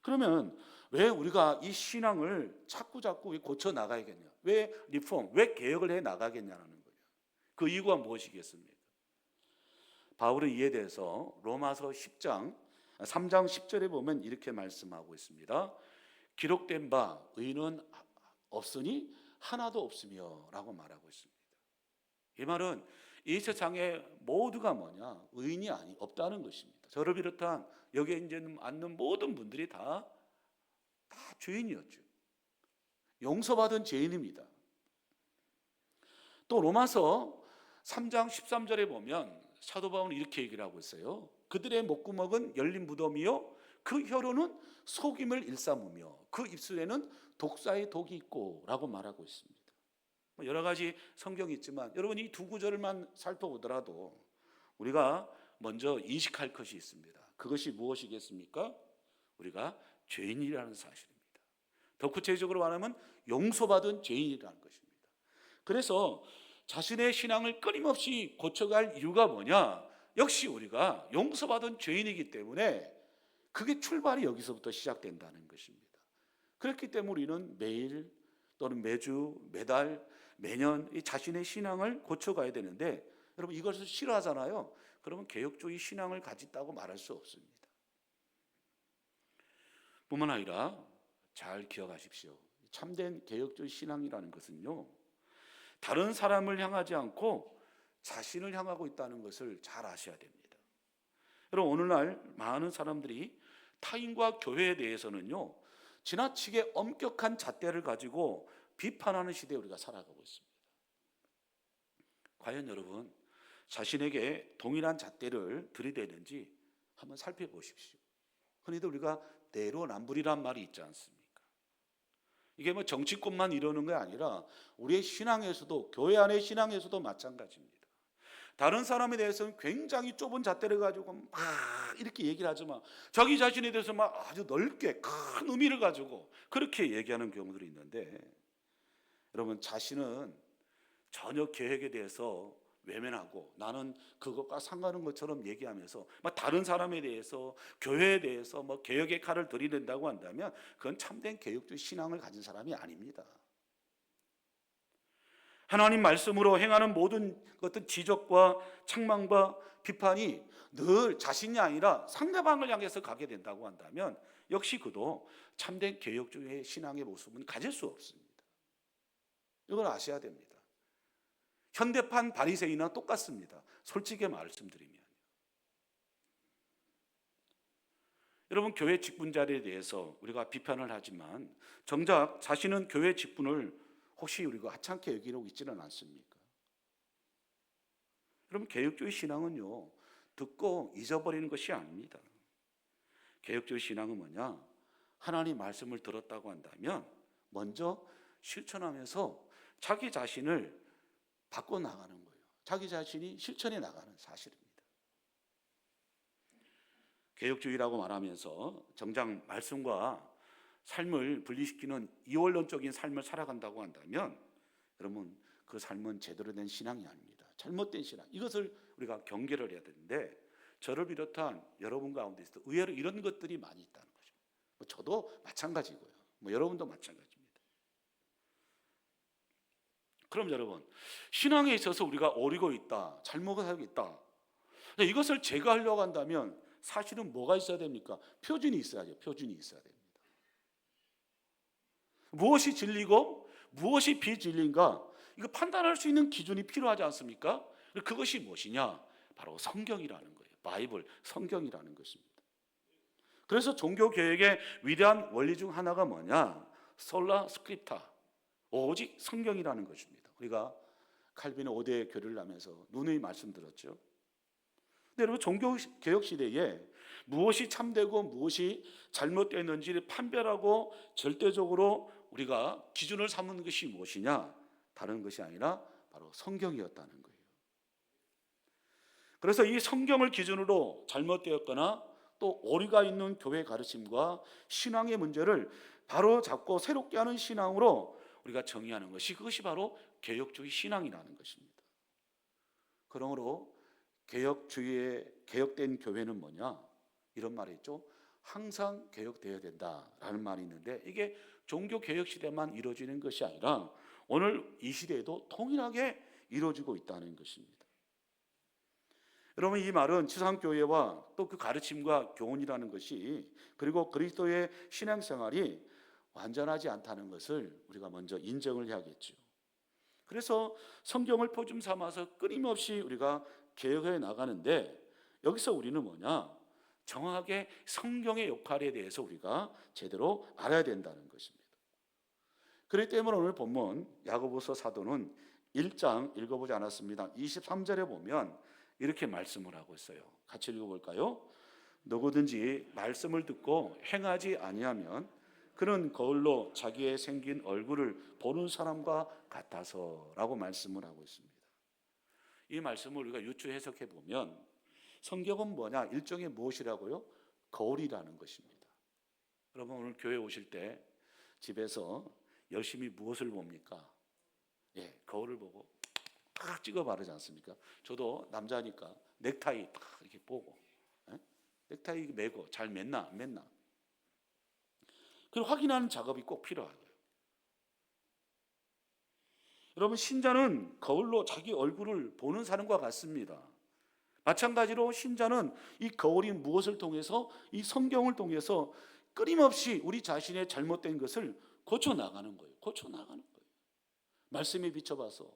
그러면 왜 우리가 이 신앙을 자꾸 고쳐 나가야겠냐? 왜 리폼, 왜 개혁을 해 나가겠냐는 거예요. 그 이유가 무엇이겠습니까? 바울은 이에 대해서 로마서 3장 10절에 보면 이렇게 말씀하고 있습니다. 기록된 바 의인은 없으니 하나도 없으며 라고 말하고 있습니다. 이 말은 이 세상에 모두가 의인이 없다는 것입니다. 저를 비롯한 여기에 이제 앉는 모든 분들이 다 죄인이었죠. 용서받은 죄인입니다. 또 로마서 3장 13절에 보면 사도 바울은 이렇게 얘기를 하고 있어요. 그들의 목구멍은 열린 무덤이요 그 혀로는 속임을 일삼으며 그 입술에는 독사의 독이 있고 라고 말하고 있습니다. 여러 가지 성경이 있지만 여러분 이 두 구절만 살펴보더라도 우리가 먼저 인식할 것이 있습니다. 그것이 무엇이겠습니까? 우리가 죄인이라는 사실입니다. 더 구체적으로 말하면 용서받은 죄인이라는 것입니다. 그래서 자신의 신앙을 끊임없이 고쳐갈 이유가 역시 우리가 용서받은 죄인이기 때문에 그게 출발이 여기서부터 시작된다는 것입니다. 그렇기 때문에 우리는 매일 또는 매주, 매달, 매년 이 자신의 신앙을 고쳐가야 되는데 여러분 이것을 싫어하잖아요. 그러면 개혁주의 신앙을 가졌다고 말할 수 없습니다. 뿐만 아니라 잘 기억하십시오. 참된 개혁주의 신앙이라는 것은요, 다른 사람을 향하지 않고 자신을 향하고 있다는 것을 잘 아셔야 됩니다. 여러분, 오늘날 많은 사람들이 타인과 교회에 대해서는요, 지나치게 엄격한 잣대를 가지고 비판하는 시대에 우리가 살아가고 있습니다. 과연 여러분, 자신에게 동일한 잣대를 들이대는지 한번 살펴보십시오. 흔히도 우리가 내로남불이란 말이 있지 않습니까? 이게 뭐 정치권만 이러는 게 아니라 우리의 신앙에서도, 교회 안의 신앙에서도 마찬가지입니다. 다른 사람에 대해서는 굉장히 좁은 잣대를 가지고 막 이렇게 얘기를 하지만 자기 자신에 대해서 막 아주 넓게 큰 의미를 가지고 그렇게 얘기하는 경우들이 있는데, 여러분, 자신은 전혀 계획에 대해서 외면하고 나는 그것과 상관없는 것처럼 얘기하면서 막 다른 사람에 대해서, 교회에 대해서 뭐 개혁의 칼을 들이댄다고 한다면 그건 참된 개혁주의 신앙을 가진 사람이 아닙니다. 하나님 말씀으로 행하는 모든 어떤 지적과 책망과 비판이 늘 자신이 아니라 상대방을 향해서 가게 된다고 한다면 역시 그도 참된 개혁주의 신앙의 모습은 가질 수 없습니다. 이걸 아셔야 됩니다. 현대판 바리새인이나 똑같습니다. 솔직히 말씀드리면, 여러분, 교회 직분자리에 대해서 우리가 비판을 하지만 정작 자신은 교회 직분을 혹시 우리가 하찮게 여기고 있지는 않습니까? 여러분, 개혁주의 신앙은요, 듣고 잊어버리는 것이 아닙니다. 개혁주의 신앙은 뭐냐? 하나님 말씀을 들었다고 한다면 먼저 실천하면서 자기 자신을 바꿔나가는 거예요. 자기 자신이 실천해 나가는 사실입니다. 개혁주의라고 말하면서 정작 말씀과 삶을 분리시키는 이원론적인 삶을 살아간다고 한다면 여러분, 그 삶은 제대로 된 신앙이 아닙니다. 잘못된 신앙, 이것을 우리가 경계를 해야 되는데, 저를 비롯한 여러분 가운데서도 의외로 이런 것들이 많이 있다는 거죠. 뭐 저도 마찬가지고요, 뭐 여러분도 마찬가지입니다. 그럼 여러분, 신앙에 있어서 우리가 어리고 있다, 잘못하고 있다, 이것을 제거하려고 한다면 사실은 뭐가 있어야 됩니까? 표준이 있어야죠. 표준이 있어야 됩니다. 무엇이 진리고 무엇이 비진리인가, 이거 판단할 수 있는 기준이 필요하지 않습니까? 그것이 무엇이냐? 바로 성경이라는 거예요. 바이블, 성경이라는 것입니다. 그래서 종교개혁의 위대한 원리 중 하나가 뭐냐? 솔라 스크립타, 오직 성경이라는 것입니다. 우리가 칼빈의 5대 교리를 하면서 누누이 말씀드렸죠. 근데 여러분, 종교개혁 시대에 무엇이 참되고 무엇이 잘못되는지를 판별하고 절대적으로 우리가 기준을 삼는 것이 무엇이냐? 다른 것이 아니라 바로 성경이었다는 거예요. 그래서 이 성경을 기준으로 잘못되었거나 또 오류가 있는 교회 가르침과 신앙의 문제를 바로 잡고 새롭게 하는 신앙으로 우리가 정의하는 것이, 그것이 바로 개혁주의 신앙이라는 것입니다. 그러므로 개혁주의의 개혁된 교회는 뭐냐? 이런 말이 있죠. 항상 개혁되어야 된다라는 말이 있는데, 이게 종교개혁 시대만 이루어지는 것이 아니라 오늘 이 시대에도 동일하게 이루어지고 있다는 것입니다. 여러분, 이 말은 지상교회와 또 그 가르침과 교훈이라는 것이, 그리고 그리스도의 신앙생활이 완전하지 않다는 것을 우리가 먼저 인정을 해야겠죠. 그래서 성경을 표준 삼아서 끊임없이 우리가 개혁해 나가는데, 여기서 우리는 뭐냐? 정확하게 성경의 역할에 대해서 우리가 제대로 알아야 된다는 것입니다. 그렇기 때문에 오늘 본문 야고보서 사도는 1장 읽어보지 않았습니다. 23절에 보면 이렇게 말씀을 하고 있어요. 같이 읽어볼까요? 누구든지 말씀을 듣고 행하지 아니하면 그는 거울로 자기의 생긴 얼굴을 보는 사람과 같아서라고 말씀을 하고 있습니다. 이 말씀을 우리가 유추 해석해 보면 성경은 뭐냐? 일종의 무엇이라고요? 거울이라는 것입니다. 여러분, 오늘 교회 오실 때 집에서 열심히 무엇을 봅니까? 거울을 보고 딱 찍어 바르지 않습니까? 저도 남자니까 넥타이 딱 이렇게 보고, 넥타이 매고 잘 맸나 안 맸나, 그걸 확인하는 작업이 꼭 필요하고요. 여러분, 신자는 거울로 자기 얼굴을 보는 사람과 같습니다. 마찬가지로 신자는 이 거울인 무엇을 통해서, 이 성경을 통해서 끊임없이 우리 자신의 잘못된 것을 고쳐 나가는 거예요. 고쳐 나가는 거예요. 말씀에 비춰봐서.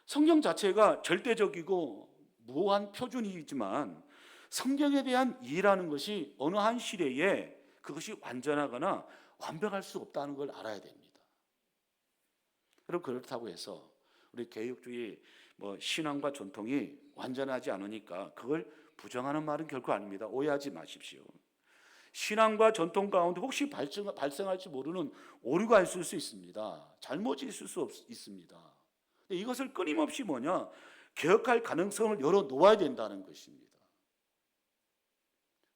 성경 자체가 절대적이고 무한 표준이지만 성경에 대한 이해라는 것이 어느 한 시대에 그것이 완전하거나 완벽할 수 없다는 걸 알아야 됩니다. 여러분, 그렇다고 해서 우리 개혁주의 신앙과 전통이 완전하지 않으니까 그걸 부정하는 말은 결코 아닙니다. 오해하지 마십시오. 신앙과 전통 가운데 혹시 발생할지 모르는 오류가 있을 수 있습니다. 잘못이 있을 수 있습니다. 이것을 끊임없이 개혁할 가능성을 열어놓아야 된다는 것입니다.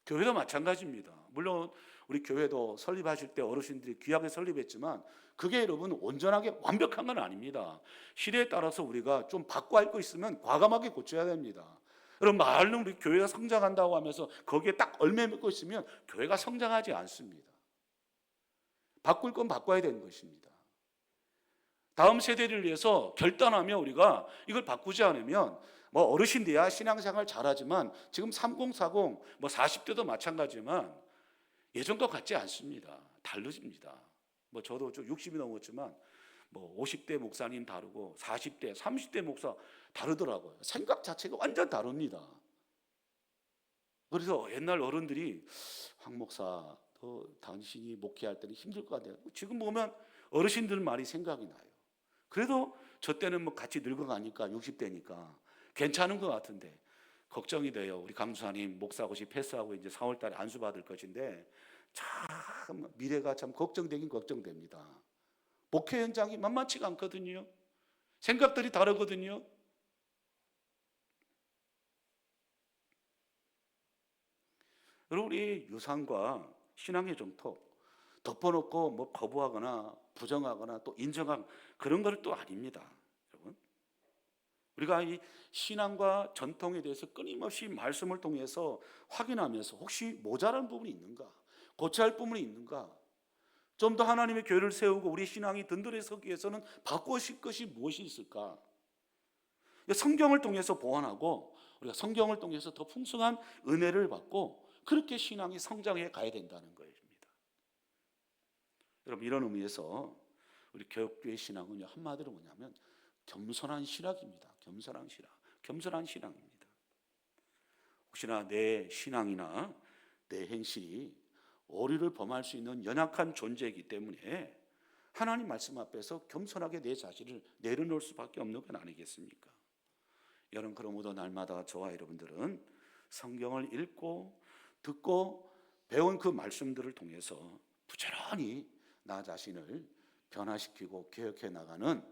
교회도 마찬가지입니다. 물론 우리 교회도 설립하실 때 어르신들이 귀하게 설립했지만 그게 여러분 온전하게 완벽한 건 아닙니다. 시대에 따라서 우리가 좀 바꿔 앓고 있으면 과감하게 고쳐야 됩니다. 여러분, 말은 우리 교회가 성장한다고 하면서 거기에 딱 얽매이고 있으면 교회가 성장하지 않습니다. 바꿀 건 바꿔야 되는 것입니다. 다음 세대를 위해서 결단하며 우리가 이걸 바꾸지 않으면 어르신 돼야 신앙생활 잘하지만 지금 30, 40, 40대도 마찬가지지만 예전과 같지 않습니다. 다르집니다. 저도 좀 60이 넘었지만 50대 목사님 다르고 40대, 30대 목사 다르더라고요. 생각 자체가 완전 다릅니다. 그래서 옛날 어른들이 황 목사, 당신이 목회할 때는 힘들 것 같아요. 지금 보면 어르신들 말이 생각이 나요. 그래도 저 때는 같이 늙어가니까 60대니까 괜찮은 것 같은데 걱정이 돼요. 우리 강수사님 목사고시 패스하고 이제 4월 달에 안수 받을 것인데 참 미래가 참 걱정되긴 걱정됩니다. 목회 현장이 만만치가 않거든요. 생각들이 다르거든요. 여러분, 우리 유산과 신앙의 정토 덮어놓고 거부하거나 부정하거나 또 인정하고 그런 건 또 아닙니다. 여러분, 우리가 이 신앙과 전통에 대해서 끊임없이 말씀을 통해서 확인하면서 혹시 모자란 부분이 있는가, 고쳐야 할 부분이 있는가, 좀 더 하나님의 교회를 세우고 우리 신앙이 든든해서기 위해서는 바꾸실 것이 무엇이 있을까? 성경을 통해서 보완하고 우리가 성경을 통해서 더 풍성한 은혜를 받고 그렇게 신앙이 성장해 가야 된다는 것입니다. 여러분, 이런 의미에서 우리 개혁교회 신앙은요, 한마디로 뭐냐면 겸손한 신앙입니다. 겸손한 신앙, 겸손한 신앙입니다. 혹시나 내 신앙이나 내 행실이 오류를 범할 수 있는 연약한 존재이기 때문에 하나님 말씀 앞에서 겸손하게 내 자신을 내려놓을 수밖에 없는 건 아니겠습니까? 여러분, 그러므로 날마다 저와 여러분들은 성경을 읽고 듣고 배운 그 말씀들을 통해서 부지런히 나 자신을 변화시키고 개혁해 나가는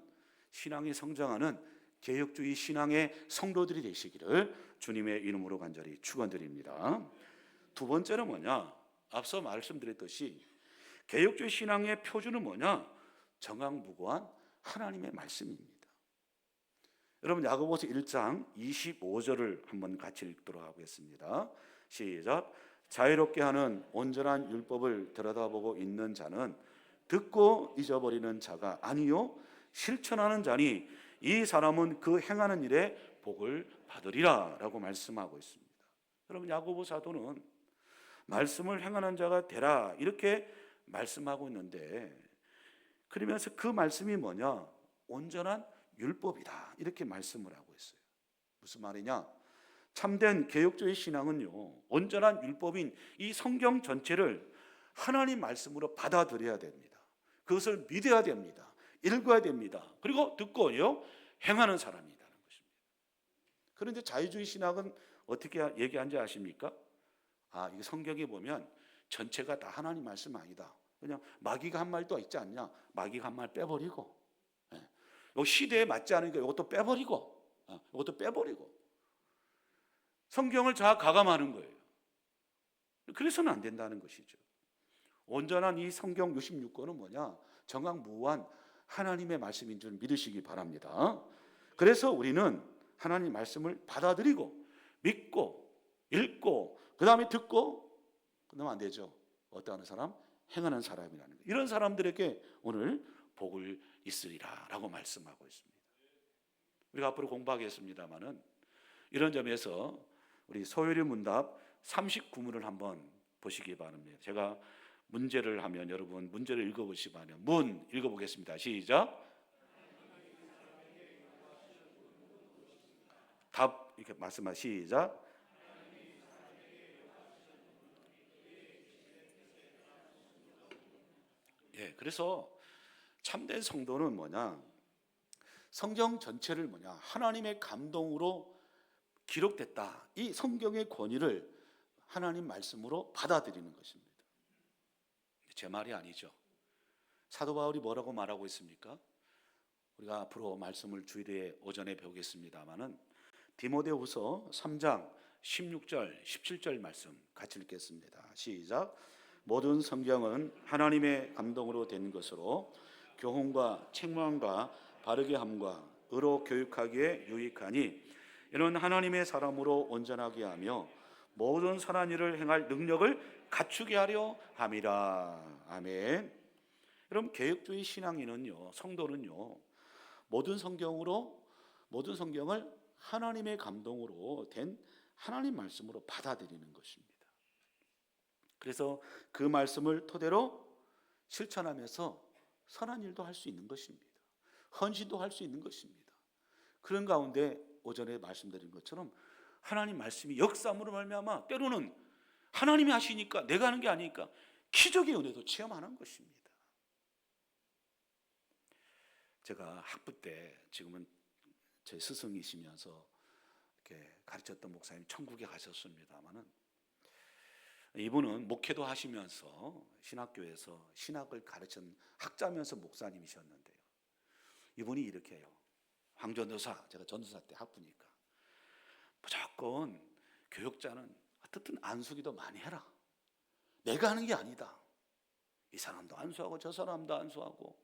신앙이 성장하는 개혁주의 신앙의 성도들이 되시기를 주님의 이름으로 간절히 축원드립니다. 두 번째는 앞서 말씀드렸듯이 개혁주의 신앙의 표준은 정확무고한 하나님의 말씀입니다. 여러분, 야고보서 1장 25절을 한번 같이 읽도록 하겠습니다. 시작. 자유롭게 하는 온전한 율법을 들여다보고 있는 자는 듣고 잊어버리는 자가 아니요 실천하는 자니 이 사람은 그 행하는 일에 복을 받으리라 라고 말씀하고 있습니다. 여러분, 야고보 사도는 말씀을 행하는 자가 되라 이렇게 말씀하고 있는데, 그러면서 그 말씀이 온전한 율법이다 이렇게 말씀을 하고 있어요. 무슨 말이냐? 참된 개혁주의 신앙은요, 온전한 율법인 이 성경 전체를 하나님 말씀으로 받아들여야 됩니다. 그것을 믿어야 됩니다. 읽어야 됩니다. 그리고 듣고요 행하는 사람이라는 것입니다. 그런데 자유주의 신학은 어떻게 얘기하는지 아십니까? 이게 성경에 보면 전체가 다 하나님 말씀 아니다. 그냥 마귀가 한 말도 있지 않냐? 마귀가 한 말 빼버리고, 요 시대에 맞지 않으니까 이것도 빼버리고, 이것도 빼버리고 성경을 가감하는 거예요. 그래서는 안 된다는 것이죠. 온전한 이 성경 66권은 정확무한 하나님의 말씀인 줄 믿으시기 바랍니다. 그래서 우리는 하나님 말씀을 받아들이고 믿고 읽고 그 다음에 듣고 그러면 안 되죠. 어떠한 사람? 행하는 사람이라는 거예요. 이런 사람들에게 오늘 복을 있으리라 라고 말씀하고 있습니다. 우리가 앞으로 공부하겠습니다마는 이런 점에서 우리 소요리 문답 39문을 한번 보시기 바랍니다. 제가 문제를 하면 여러분 문제를 읽어보시기 바랍니다. 문 읽어보겠습니다. 시작. 답 이렇게 말씀하 시작. 예, 그래서 참된 성도는 뭐냐? 성경 전체를 뭐냐? 하나님의 감동으로 기록됐다. 이 성경의 권위를 하나님 말씀으로 받아들이는 것입니다. 제 말이 아니죠. 사도 바울이 뭐라고 말하고 있습니까? 우리가 앞으로 말씀을 주일에 오전에 배우겠습니다마는 디모데후서 3장 16절 17절 말씀 같이 읽겠습니다. 시작. 모든 성경은 하나님의 감동으로 된 것으로 교훈과 책망과 바르게 함과 의로 교육하기에 유익하니 이는 하나님의 사람으로 온전하게 하며 모든 선한 일을 행할 능력을 갖추게 하려 함이라. 아멘. 여러분, 개혁주의 신앙인은요, 성도는요, 모든 성경을 하나님의 감동으로 된 하나님 말씀으로 받아들이는 것입니다. 그래서 그 말씀을 토대로 실천하면서 선한 일도 할 수 있는 것입니다. 헌신도 할 수 있는 것입니다. 그런 가운데 오전에 말씀드린 것처럼 하나님 말씀이 역사함으로 말미암아 때로는 하나님이 하시니까 내가 하는 게 아니니까 기적의 은혜도 체험하는 것입니다. 제가 학부 때, 지금은 제 스승이시면서 이렇게 가르쳤던 목사님 천국에 가셨습니다마는 이분은 목회도 하시면서 신학교에서 신학을 가르친 학자면서 목사님이셨는데요. 이분이 이렇게 해요. 황전도사, 제가 전도사 때 학부니까 무조건 교육자는 어떻든 안수기도 많이 해라. 내가 하는 게 아니다. 이 사람도 안수하고 저 사람도 안수하고.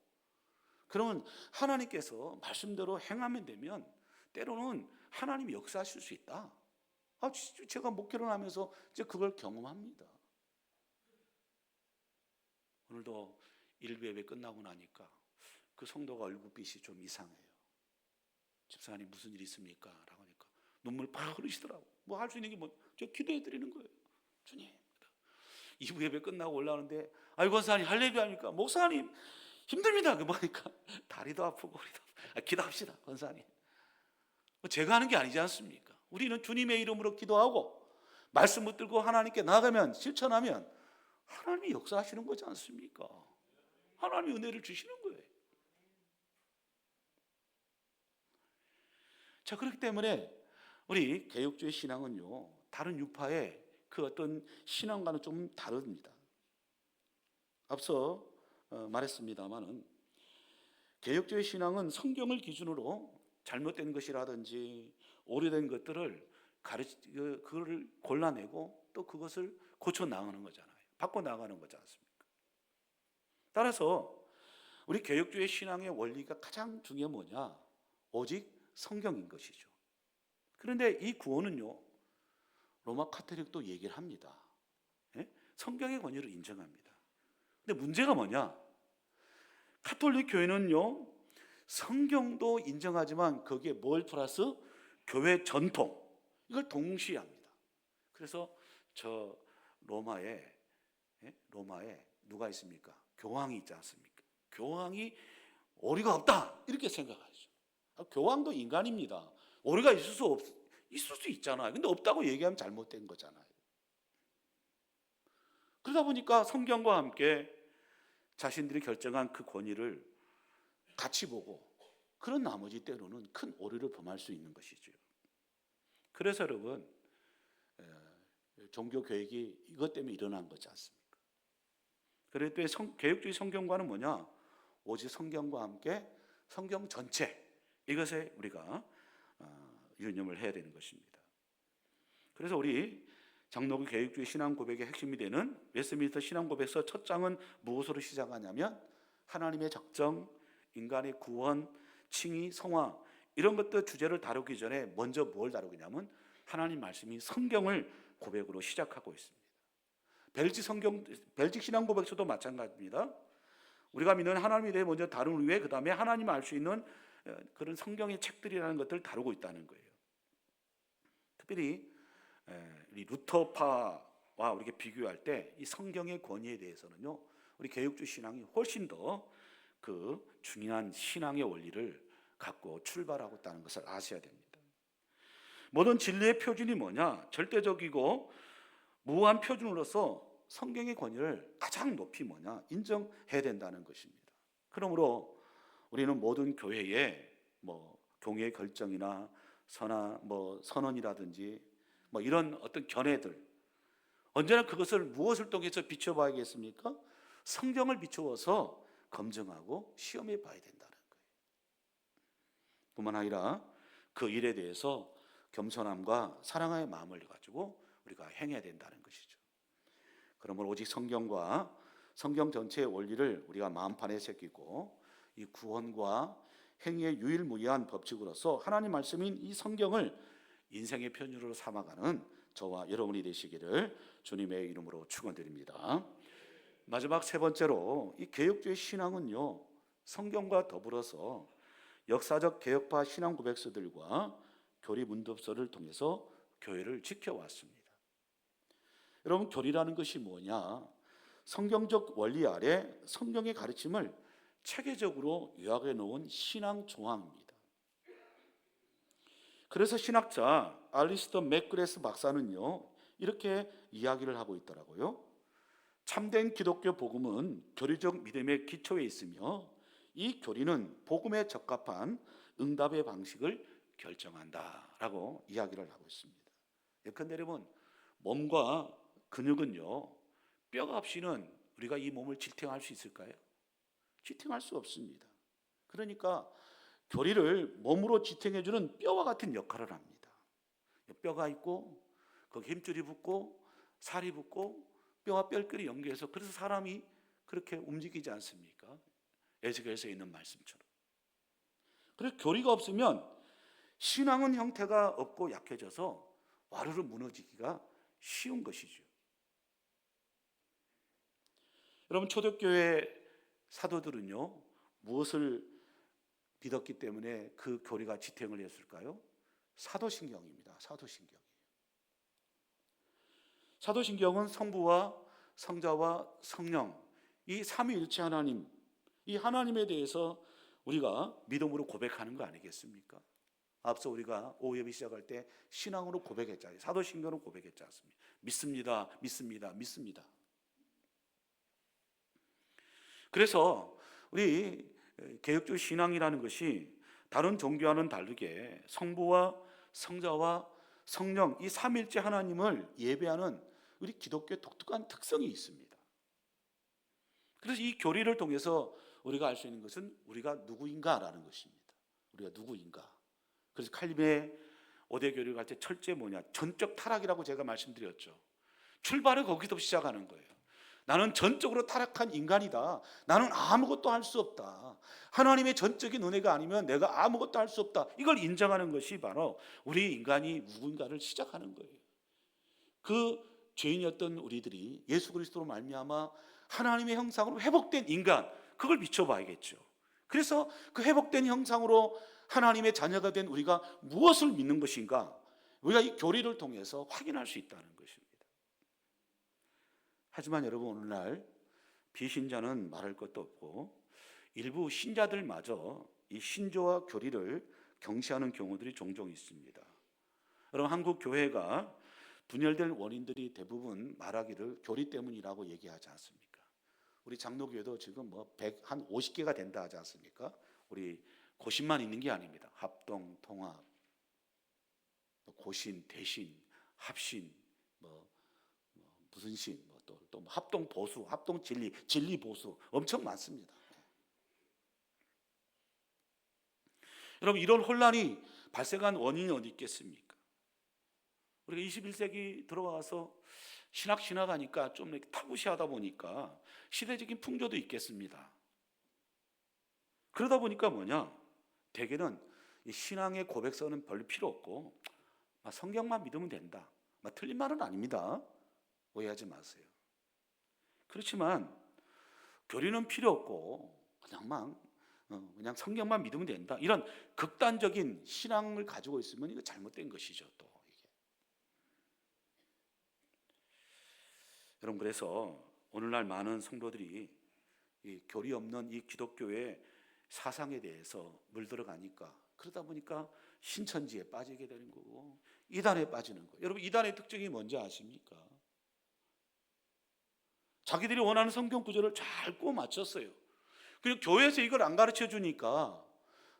그러면 하나님께서 말씀대로 행하면 되면 때로는 하나님이 역사하실 수 있다. 제가 목회를 하면서 이제 그걸 경험합니다. 오늘도 일부 예배 끝나고 나니까 그 성도가 얼굴빛이 좀 이상해요. 집사님 무슨 일 있습니까? 라고 하니까 눈물 팍 흐르시더라고. 뭐 할 수 있는 게 뭐, 저 기도해 드리는 거예요. 주님. 2부 예배 끝나고 올라오는데 아이고 권사님 할렐루야 하니까 목사님 힘듭니다. 그 뭐니까 다리도 아프고 허리도 아프고. 기도합시다 권사님. 제가 하는 게 아니지 않습니까? 우리는 주님의 이름으로 기도하고 말씀 붙들고 하나님께 나아가면 실천하면 하나님이 역사하시는 거지 않습니까? 하나님이 은혜를 주시는 거예요. 자, 그렇기 때문에 우리 개혁주의 신앙은요, 다른 유파의 그 어떤 신앙과는 좀 다릅니다. 앞서 말했습니다마는 개혁주의 신앙은 성경을 기준으로 잘못된 것이라든지 오래된 것들을 그걸 골라내고 또 그것을 고쳐 나가는 거잖아요. 바꿔 나가는 거지 않습니까? 따라서 우리 개혁주의 신앙의 원리가 가장 중요한 뭐냐? 오직 성경인 것이죠. 그런데 이 구원은요, 로마 카톨릭도 얘기를 합니다. 예? 성경의 권위를 인정합니다. 근데 문제가 뭐냐? 카톨릭 교회는요, 성경도 인정하지만 거기에 뭘 플러스? 교회 전통, 이걸 동시에 합니다. 그래서 저 로마에 누가 있습니까? 교황이 있지 않습니까? 교황이 오류가 없다 이렇게 생각하죠. 교황도 인간입니다. 오류가 있을 수 있잖아요. 근데 없다고 얘기하면 잘못된 거잖아요. 그러다 보니까 성경과 함께 자신들이 결정한 그 권위를 같이 보고 그런 나머지 때로는 큰 오류를 범할 수 있는 것이죠. 그래서 여러분, 종교 개혁이 이것 때문에 일어난 거지 않습니까? 그럴 때 개혁주의 성경과는 뭐냐? 오직 성경과 함께 성경 전체, 이것에 우리가 유념을 해야 되는 것입니다. 그래서 우리 장로교 개혁주의 신앙 고백의 핵심이 되는 웨스트민스터 신앙 고백서 첫 장은 무엇으로 시작하냐면 하나님의 작정, 인간의 구원, 칭의, 성화 이런 것들 주제를 다루기 전에 먼저 뭘 다루냐면 하나님 말씀이 성경을 고백으로 시작하고 있습니다. 벨직 신앙 고백서도 마찬가지입니다. 우리가 믿는 하나님에 대해 먼저 다룬 후에 그 다음에 하나님을 알 수 있는 그런 성경의 책들이라는 것들을 다루고 있다는 거예요. 특별히 이 루터파 우리가 비교할 때 이 성경의 권위에 대해서는요, 우리 개혁주 신앙이 훨씬 더 그 중요한 신앙의 원리를 갖고 출발하고 있다는 것을 아셔야 됩니다. 모든 진리의 표준이 뭐냐? 절대적이고 무한 표준으로서 성경의 권위를 가장 높이 인정해야 된다는 것입니다. 그러므로 우리는 모든 교회의 교회 결정이나 선언이라든지 이런 어떤 견해들, 언제나 그것을 무엇을 통해서 비춰봐야겠습니까? 성경을 비추어서 검증하고 시험해 봐야 된다는 거예요. 뿐만 아니라 그 일에 대해서 겸손함과 사랑의 마음을 가지고 우리가 행해야 된다는 것이죠. 그러므로 오직 성경과 성경 전체의 원리를 우리가 마음판에 새기고 이 구원과 행위의 유일무이한 법칙으로서 하나님 말씀인 이 성경을 인생의 편유로 삼아가는 저와 여러분이 되시기를 주님의 이름으로 축원드립니다. 마지막 세 번째로 이 개혁주의 신앙은요, 성경과 더불어서 역사적 개혁파 신앙 고백서들과 교리 문답서를 통해서 교회를 지켜왔습니다. 여러분, 교리라는 것이 뭐냐? 성경적 원리 아래 성경의 가르침을 체계적으로 요약해 놓은 신앙 조항입니다. 그래서 신학자 알리스터 맥그레스 박사는요, 이렇게 이야기를 하고 있더라고요. 참된 기독교 복음은 교리적 믿음의 기초에 있으며 이 교리는 복음에 적합한 응답의 방식을 결정한다라고 이야기를 하고 있습니다. 예컨대 여러분, 몸과 근육은요, 뼈가 없이는 우리가 이 몸을 지탱할 수 있을까요? 지탱할 수 없습니다. 그러니까 교리를 몸으로 지탱해주는 뼈와 같은 역할을 합니다. 뼈가 있고 거기 힘줄이 붙고 살이 붙고 뼈와 뼈끼리 연결해서, 그래서 사람이 그렇게 움직이지 않습니까? 에스겔서에 있는 말씀처럼. 그래서 교리가 없으면 신앙은 형태가 없고 약해져서 와르르 무너지기가 쉬운 것이죠. 여러분, 초대교회 사도들은요, 무엇을 믿었기 때문에 그 교리가 지탱을 했을까요? 사도신경입니다. 사도신경은 성부와 성자와 성령, 이 삼위일체 하나님, 이 하나님에 대해서 우리가 믿음으로 고백하는 거 아니겠습니까? 앞서 우리가 오예비 시작할 때 신앙으로 고백했잖아요. 사도신경으로 고백했지 않습니까? 믿습니다, 믿습니다, 믿습니다. 그래서 우리 개혁주의 신앙이라는 것이 다른 종교와는 다르게 성부와 성자와 성령, 이 삼일째 하나님을 예배하는 우리 기독교의 독특한 특성이 있습니다. 그래서 이 교리를 통해서 우리가 알 수 있는 것은 우리가 누구인가라는 것입니다. 우리가 누구인가. 그래서 칼빈의 5대 교리를 할 때 철제 뭐냐? 전적 타락이라고 제가 말씀드렸죠. 출발을 거기서 시작하는 거예요. 나는 전적으로 타락한 인간이다. 나는 아무것도 할 수 없다. 하나님의 전적인 은혜가 아니면 내가 아무것도 할 수 없다. 이걸 인정하는 것이 바로 우리 인간이 누군가를 시작하는 거예요. 그 죄인이었던 우리들이 예수 그리스도로 말미암아 하나님의 형상으로 회복된 인간, 그걸 비춰봐야겠죠. 그래서 그 회복된 형상으로 하나님의 자녀가 된 우리가 무엇을 믿는 것인가, 우리가 이 교리를 통해서 확인할 수 있다는 것입니다. 하지만 여러분, 오늘날 비신자는 말할 것도 없고 일부 신자들마저 이 신조와 교리를 경시하는 경우들이 종종 있습니다. 여러분, 한국 교회가 분열될 원인들이 대부분 말하기를 교리 때문이라고 얘기하지 않습니까? 우리 장로교회도 지금 한 50개가 된다 하지 않습니까? 우리 고신만 있는 게 아닙니다. 합동, 통합, 고신, 대신, 합신, 무슨 신, 또 합동 보수, 합동 진리, 진리 보수 엄청 많습니다. 여러분, 이런 혼란이 발생한 원인이 어디 있겠습니까? 우리가 21세기 들어와서 신학하니까 좀 이렇게 타부시하다 보니까 시대적인 풍조도 있겠습니다. 그러다 보니까 대개는 이 신앙의 고백서는 별로 필요 없고 성경만 믿으면 된다. 틀린 말은 아닙니다. 오해하지 마세요. 그렇지만 교리는 필요 없고 그냥 성경만 믿으면 된다. 이런 극단적인 신앙을 가지고 있으면 이거 잘못된 것이죠. 또 이게 여러분, 그래서 오늘날 많은 성도들이 이 교리 없는 이 기독교의 사상에 대해서 물들어가니까, 그러다 보니까 신천지에 빠지게 되는 거고 이단에 빠지는 거예요. 여러분, 이단의 특징이 뭔지 아십니까? 자기들이 원하는 성경 구절을 잘 꼭 맞췄어요. 그리고 교회에서 이걸 안 가르쳐 주니까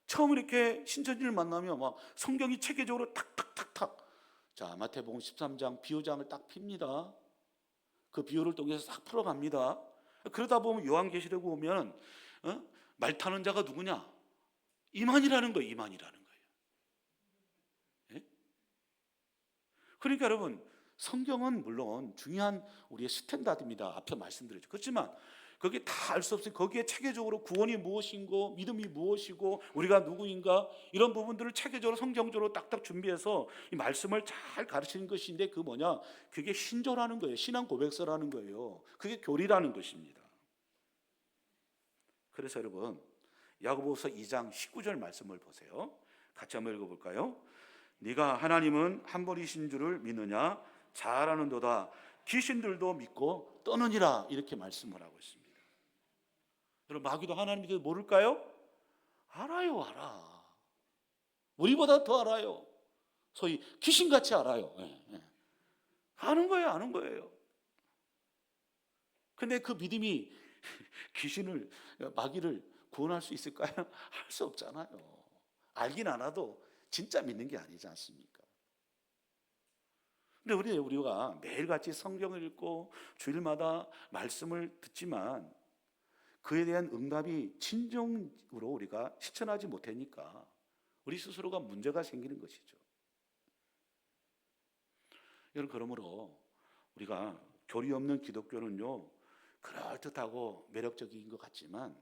처음 이렇게 신천지를 만나면 막 성경이 체계적으로 탁탁탁탁, 자, 마태복음 13장 비유장을 딱 핍니다. 그 비유를 통해서 싹 풀어갑니다. 그러다 보면 요한계시록 보면 말 타는 자가 누구냐? 이만이라는 거예요. 이만이라는 거예요. 예? 그러니까 여러분, 성경은 물론 중요한 우리의 스탠다드입니다. 앞에 말씀드렸죠. 그렇지만 거기에 다 알 수 없어요. 거기에 체계적으로 구원이 무엇인고 믿음이 무엇이고 우리가 누구인가, 이런 부분들을 체계적으로 성경적으로 딱딱 준비해서 이 말씀을 잘 가르치는 것인데, 그 뭐냐? 그게 신조라는 거예요. 신앙 고백서라는 거예요. 그게 교리라는 것입니다. 그래서 여러분, 야고보서 2장 19절 말씀을 보세요. 같이 한번 읽어볼까요? 네가 하나님은 한 분이신 줄을 믿느냐? 잘 아는도다. 귀신들도 믿고 떠느니라. 이렇게 말씀을 하고 있습니다. 여러분, 마귀도 하나님에 대해서 모를까요? 알아요. 알아. 우리보다 더 알아요. 소위 귀신같이 알아요. 아는 거예요. 아는 거예요. 근데 그 믿음이 귀신을, 마귀를 구원할 수 있을까요? 할 수 없잖아요. 알긴 알아도 진짜 믿는 게 아니지 않습니까? 근데 우리가 매일같이 성경을 읽고 주일마다 말씀을 듣지만 그에 대한 응답이 진정으로 우리가 실천하지 못하니까 우리 스스로가 문제가 생기는 것이죠. 여러분, 그러므로 우리가 교리 없는 기독교는요, 그럴듯하고 매력적인 것 같지만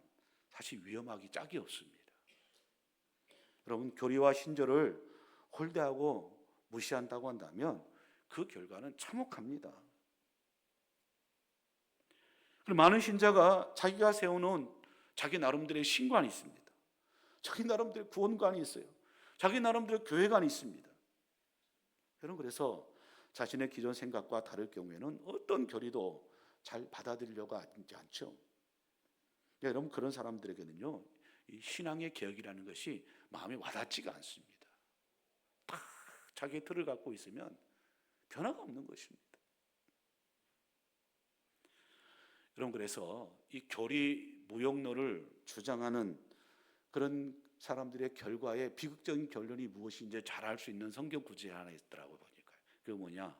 사실 위험하기 짝이 없습니다. 여러분, 교리와 신조를 홀대하고 무시한다고 한다면 그 결과는 참혹합니다. 많은 신자가 자기가 세우는 자기 나름대로의 신관이 있습니다. 자기 나름대로의 구원관이 있어요. 자기 나름대로의 교회관이 있습니다. 여러분, 그래서 자신의 기존 생각과 다를 경우에는 어떤 교리도 잘 받아들이려고 하지 않죠. 여러분, 그런 사람들에게는요, 이 신앙의 개혁이라는 것이 마음에 와닿지가 않습니다. 다 자기의 틀을 갖고 있으면 변화가 없는 것입니다. 여러분, 그래서 이 교리 무용론을 주장하는 그런 사람들의 결과에 비극적인 결론이 무엇인지 잘 알 수 있는 성경 구절이 하나 있더라고요. 보니까 그게 뭐냐?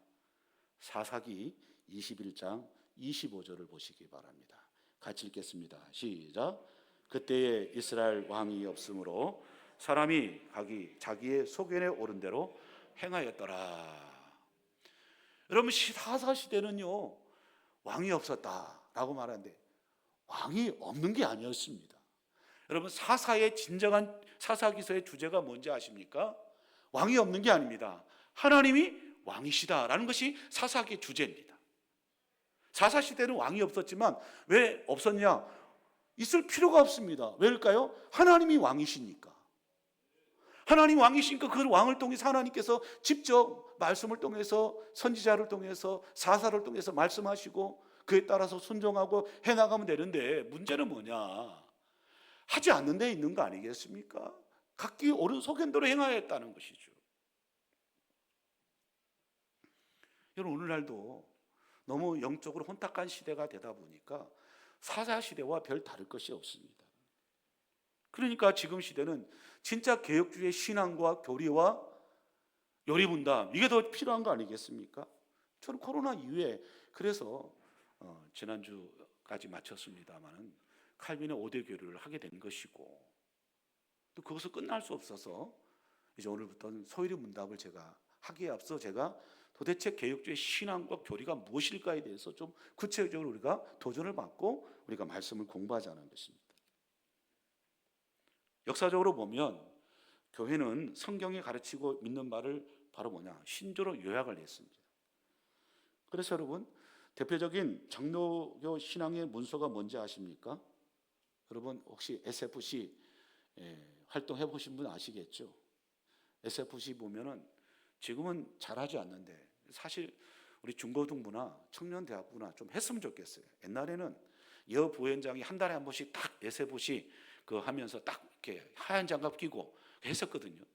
사사기 21장 25절을 보시기 바랍니다. 같이 읽겠습니다. 시작. 그때에 이스라엘 왕이 없으므로 사람이 자기의 소견에 오른 대로 행하였더라. 여러분, 사사 시대는요, 왕이 없었다라고 말하는데 왕이 없는 게 아니었습니다. 여러분, 사사의 진정한 사사기서의 주제가 뭔지 아십니까? 왕이 없는 게 아닙니다. 하나님이 왕이시다라는 것이 사사기의 주제입니다. 사사 시대는 왕이 없었지만 왜 없었냐? 있을 필요가 없습니다. 왜일까요? 하나님이 왕이시니까. 하나님 왕이시니까 그 왕을 통해서 하나님께서 직접 말씀을 통해서 선지자를 통해서 사사를 통해서 말씀하시고 그에 따라서 순종하고 해나가면 되는데, 문제는 뭐냐? 하지 않는 데 있는 거 아니겠습니까? 각기 옳은 소견대로 행하였다는 것이죠. 여러분, 오늘날도 너무 영적으로 혼탁한 시대가 되다 보니까 사사 시대와 별 다를 것이 없습니다. 그러니까 지금 시대는 진짜 개혁주의 신앙과 교리와 요리분담, 이게 더 필요한 거 아니겠습니까? 저는 코로나 이후에 그래서 지난주까지 마쳤습니다만 칼빈의 5대 교류를 하게 된 것이고, 또 그것을 끝날 수 없어서 이제 오늘부터는 소요리 문답을 제가 하기에 앞서 제가 도대체 개혁주의 신앙과 교리가 무엇일까에 대해서 좀 구체적으로 우리가 도전을 받고 우리가 말씀을 공부하자는 것입니다. 역사적으로 보면 교회는 성경이 가르치고 믿는 바를 바로 뭐냐? 신조로 요약을 했습니다. 그래서 여러분, 대표적인 장로교 신앙의 문서가 뭔지 아십니까? 여러분, 혹시 SFC 활동해 보신 분 아시겠죠? SFC 보면은 지금은 잘하지 않는데 사실 우리 중고등부나 청년대학부나 좀 했으면 좋겠어요. 옛날에는 여 부원장이 한 달에 한 번씩 딱 예세보시 그 하면서 딱 이렇게 하얀 장갑 끼고 했었거든요.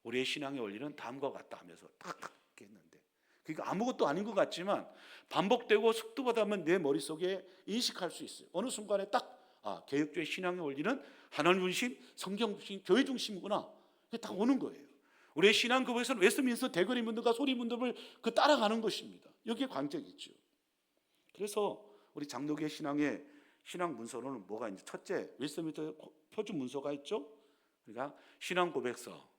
우리의 신앙의 원리는 다음과 같다 하면서 딱 이렇게 했는데, 그러니까 아무것도 아닌 것 같지만 반복되고 속도하다 보면 내 머릿속에 인식할 수 있어요. 어느 순간에 딱 개혁주의 신앙의 원리는 하나님 중심, 성경 중심, 교회 중심이구나. 그게 딱 오는 거예요. 우리의 신앙 그것은 웨스트민스터 대거리 문들과 소리 문들을 그 따라가는 것입니다. 여기에 관계겠죠. 그래서 우리 장로교회 신앙의 신앙 문서로는 뭐가 있는지, 첫째 웨스트민스터 표준 문서가 있죠. 그러니까 신앙 고백서,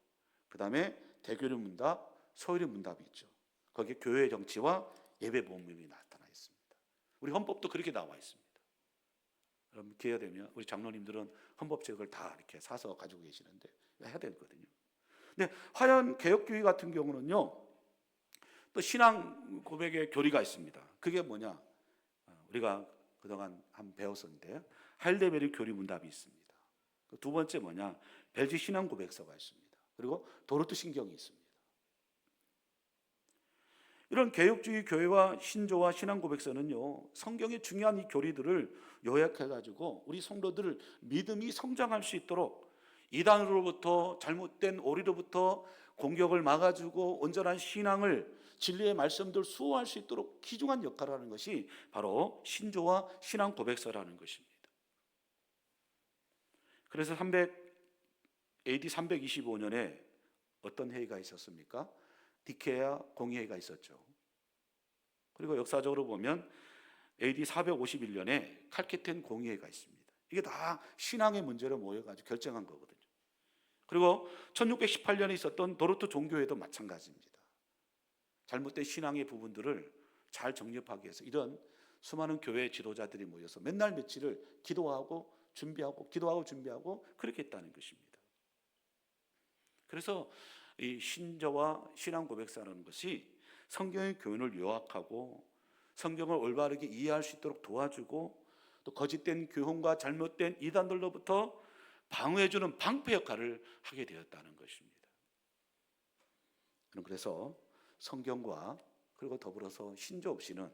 그 다음에 대교리 문답, 소요리 문답이 있죠. 거기에 교회의 정치와 예배 모범이 나타나 있습니다. 우리 헌법도 그렇게 나와 있습니다. 여러분 기회가 되면 우리 장로님들은 헌법책을 다 이렇게 사서 가지고 계시는데 해야 되거든요. 근데 화연 개혁교회 같은 경우는요, 또 신앙 고백의 교리가 있습니다. 그게 뭐냐? 우리가 그동안 한번 배웠었는데 할데베리 교리 문답이 있습니다. 두 번째 뭐냐? 벨지 신앙 고백서가 있습니다. 그리고 도르트 신경이 있습니다. 이런 개혁주의 교회와 신조와 신앙 고백서는요, 성경의 중요한 이 교리들을 요약해가지고 우리 성도들 믿음이 성장할 수 있도록 이단으로부터 잘못된 오리로부터 공격을 막아주고 온전한 신앙을 진리의 말씀들 수호할 수 있도록 귀중한 역할을 하는 것이 바로 신조와 신앙 고백서라는 것입니다. 그래서 AD 325년에 어떤 회의가 있었습니까? 디케아 공의회가 있었죠. 그리고 역사적으로 보면 AD 451년에 칼케텐 공의회가 있습니다. 이게 다 신앙의 문제로 모여가지고 결정한 거거든요. 그리고 1618년에 있었던 도르트 종교회도 마찬가지입니다. 잘못된 신앙의 부분들을 잘 정립하기 위해서 이런 수많은 교회 지도자들이 모여서 맨날 며칠을 기도하고 준비하고 그렇게 했다는 것입니다. 그래서 이 신조와 신앙 고백서라는 것이 성경의 교훈을 요약하고 성경을 올바르게 이해할 수 있도록 도와주고 또 거짓된 교훈과 잘못된 이단들로부터 방어해주는 방패 역할을 하게 되었다는 것입니다. 그래서 성경과 그리고 더불어서 신조 없이는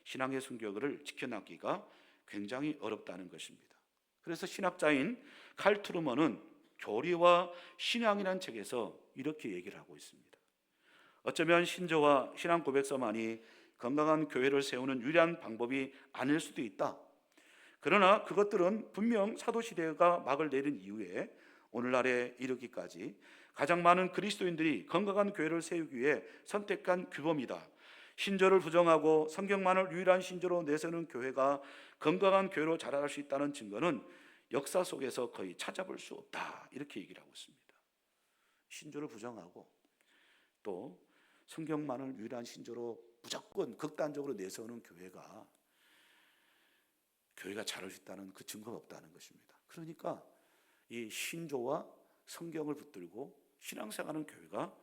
신앙의 순결을 지켜나가기가 굉장히 어렵다는 것입니다. 그래서 신학자인 칼 트루먼은 교리와 신앙이라는 책에서 이렇게 얘기를 하고 있습니다. 어쩌면 신조와 신앙 고백서만이 건강한 교회를 세우는 유일한 방법이 아닐 수도 있다. 그러나 그것들은 분명 사도시대가 막을 내린 이후에 오늘날에 이르기까지 가장 많은 그리스도인들이 건강한 교회를 세우기 위해 선택한 규범이다. 신조를 부정하고 성경만을 유일한 신조로 내세우는 교회가 건강한 교회로 자라날 수 있다는 증거는 역사 속에서 거의 찾아볼 수 없다. 이렇게 얘기를 하고 있습니다. 신조를 부정하고 또 성경만을 유일한 신조로 무조건 극단적으로 내세우는 교회가 자랄 수 있다는 그 증거가 없다는 것입니다. 그러니까 이 신조와 성경을 붙들고 신앙생활하는 교회가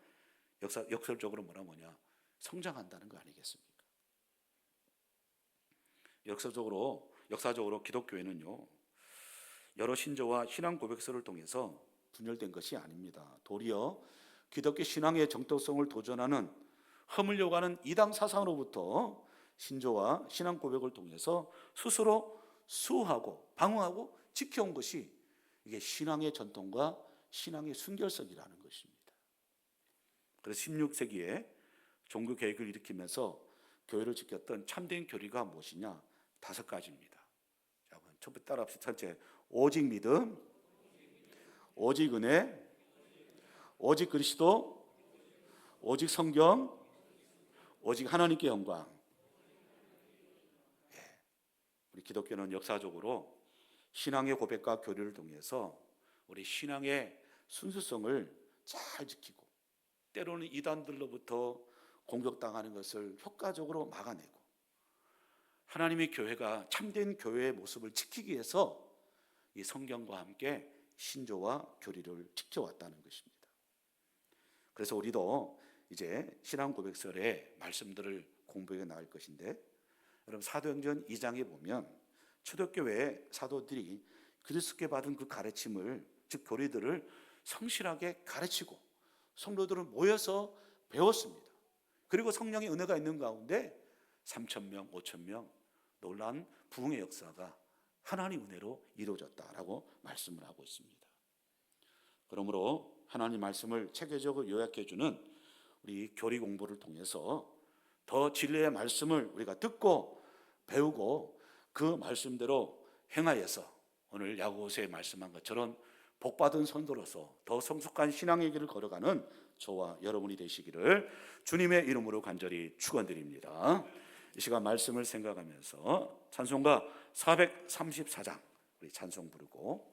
역설적으로 뭐냐 성장한다는 거 아니겠습니까? 역사적으로 기독교회는요, 여러 신조와 신앙 고백서를 통해서 분열된 것이 아닙니다. 도리어 기독교 신앙의 정통성을 도전하는 허물려고 하는 이단 사상으로부터 신조와 신앙 고백을 통해서 스스로 수호하고 방어하고 지켜온 것이 이게 신앙의 전통과 신앙의 순결성이라는 것입니다. 그래서 16세기에 종교 개혁을 일으키면서 교회를 지켰던 참된 교리가 무엇이냐? 5가지입니다. 자, 첫째 따라합시다. 첫째, 오직 믿음, 오직 은혜, 오직 그리스도, 오직 성경, 오직 하나님께 영광. 우리 기독교는 역사적으로 신앙의 고백과 교리를 통해서 우리 신앙의 순수성을 잘 지키고 때로는 이단들로부터 공격당하는 것을 효과적으로 막아내고 하나님의 교회가 참된 교회의 모습을 지키기 위해서 이 성경과 함께 신조와 교리를 지켜왔다는 것입니다. 그래서 우리도 이제 신앙 고백서의 말씀들을 공부해 나갈 것인데, 여러분 사도행전 2장에 보면 초대교회 사도들이 그리스도께 받은 그 가르침을, 즉 교리들을 성실하게 가르치고 성도들은 모여서 배웠습니다. 그리고 성령의 은혜가 있는 가운데 3,000명, 5,000명 놀라운 부흥의 역사가 하나님 은혜로 이루어졌다라고 말씀을 하고 있습니다. 그러므로 하나님 말씀을 체계적으로 요약해 주는 우리 교리 공부를 통해서 더 진리의 말씀을 우리가 듣고 배우고 그 말씀대로 행하여서 오늘 야고보서에 말씀한 것처럼 복받은 선도로서 더 성숙한 신앙의 길을 걸어가는 저와 여러분이 되시기를 주님의 이름으로 간절히 축원드립니다. 이 시간 말씀을 생각하면서 찬송가 434장 우리 찬송 부르고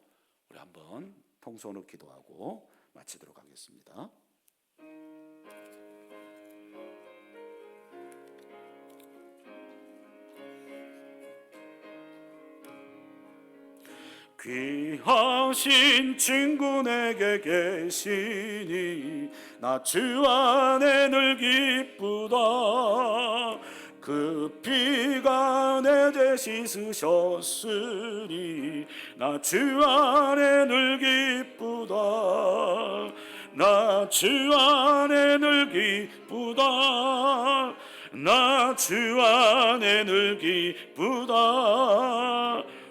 우리 한번 통성으로 기도하고 마치도록 하겠습니다. 귀하신 친구 내게 계시니 나 주 안에 늘 기쁘다. 그 피가 내 죄 씻으셨으니 나 주 안에 늘 기쁘다. 나 주 안에 늘 기쁘다. 나 주 안에 늘 기쁘다.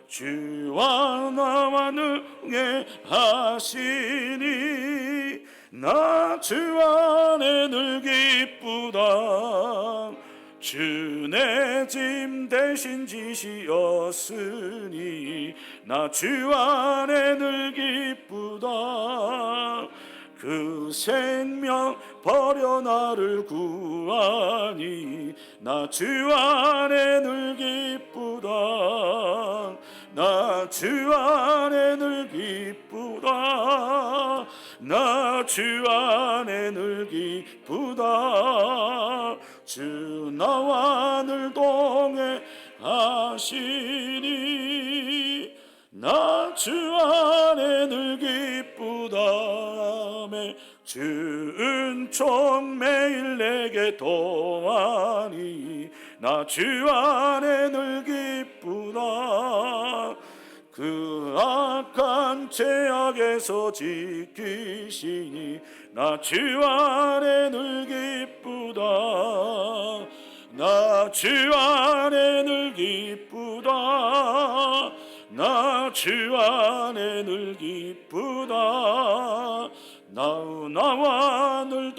주와 나와 능해하시니 나 주 안에 늘 기쁘다. 주 내 짐 대신 지시었으니 나 주 안에 늘 기쁘다. 그 생명 버려 나를 구하니 나 주 안에 늘 기쁘다. 나 주 안에 늘 기쁘다. 나 주 안에 늘 기쁘다. 주 나와 늘 동행하시니 나 주 안에 늘 기쁘다. 주 은총 매일 내게 동하니 나 주 안에 늘 기쁘다. 그 악한 죄악에서 지키시니 나 주 안에 늘 기쁘다. 나 주 안에 늘 기쁘다. 나 주 안에 늘 기쁘다. 나와 늘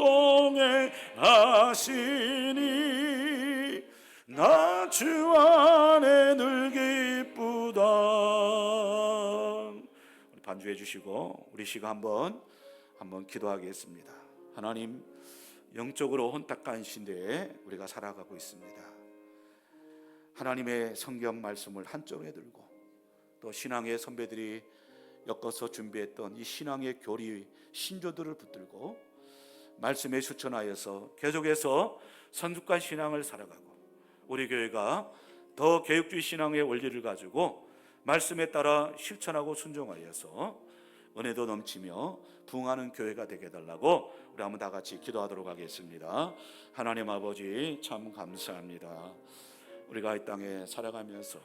동행하시니 나 주 안에 늘 기쁘다. 우리 반주해 주시고 우리 시가 한번 기도하겠습니다. 하나님, 영적으로 혼탁한 시대에 우리가 살아가고 있습니다. 하나님의 성경 말씀을 한쪽에 들고 또 신앙의 선배들이 엮어서 준비했던 이 신앙의 교리 신조들을 붙들고 말씀에 추천하여서 계속해서 성숙한 신앙을 살아가고 우리 교회가 더 개혁주의 신앙의 원리를 가지고 말씀에 따라 실천하고 순종하여서 은혜도 넘치며 부흥하는 교회가 되게 해달라고 우리 한번 다 같이 기도하도록 하겠습니다. 하나님 아버지, 참 감사합니다. 우리가 이 땅에 살아가면서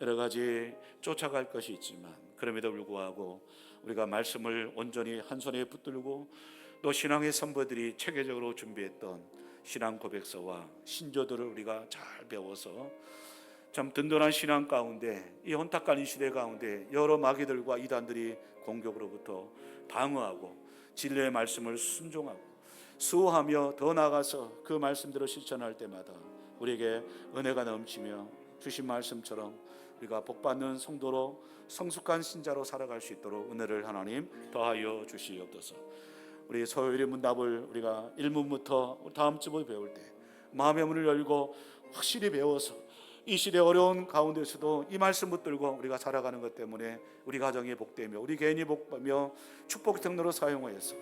여러 가지 쫓아갈 것이 있지만 그럼에도 불구하고 우리가 말씀을 온전히 한 손에 붙들고 또 신앙의 선배들이 체계적으로 준비했던 신앙 고백서와 신조들을 우리가 잘 배워서 참 든든한 신앙 가운데 이 혼탁한 이 시대 가운데 여러 마귀들과 이단들이 공격으로부터 방어하고 진리의 말씀을 순종하고 수호하며 더 나아가서 그 말씀대로 실천할 때마다 우리에게 은혜가 넘치며 주신 말씀처럼 우리가 복받는 성도로 성숙한 신자로 살아갈 수 있도록 은혜를 하나님 더하여 주시옵소서. 우리 소요일의 문답을 우리가 1문부터 다음 주부터 배울 때 마음의 문을 열고 확실히 배워서 이 시대 어려운 가운데서도 이 말씀 붙들고 우리가 살아가는 것 때문에 우리 가정이 복되며 우리 개인이 복되며 축복의 통로로 사용하여서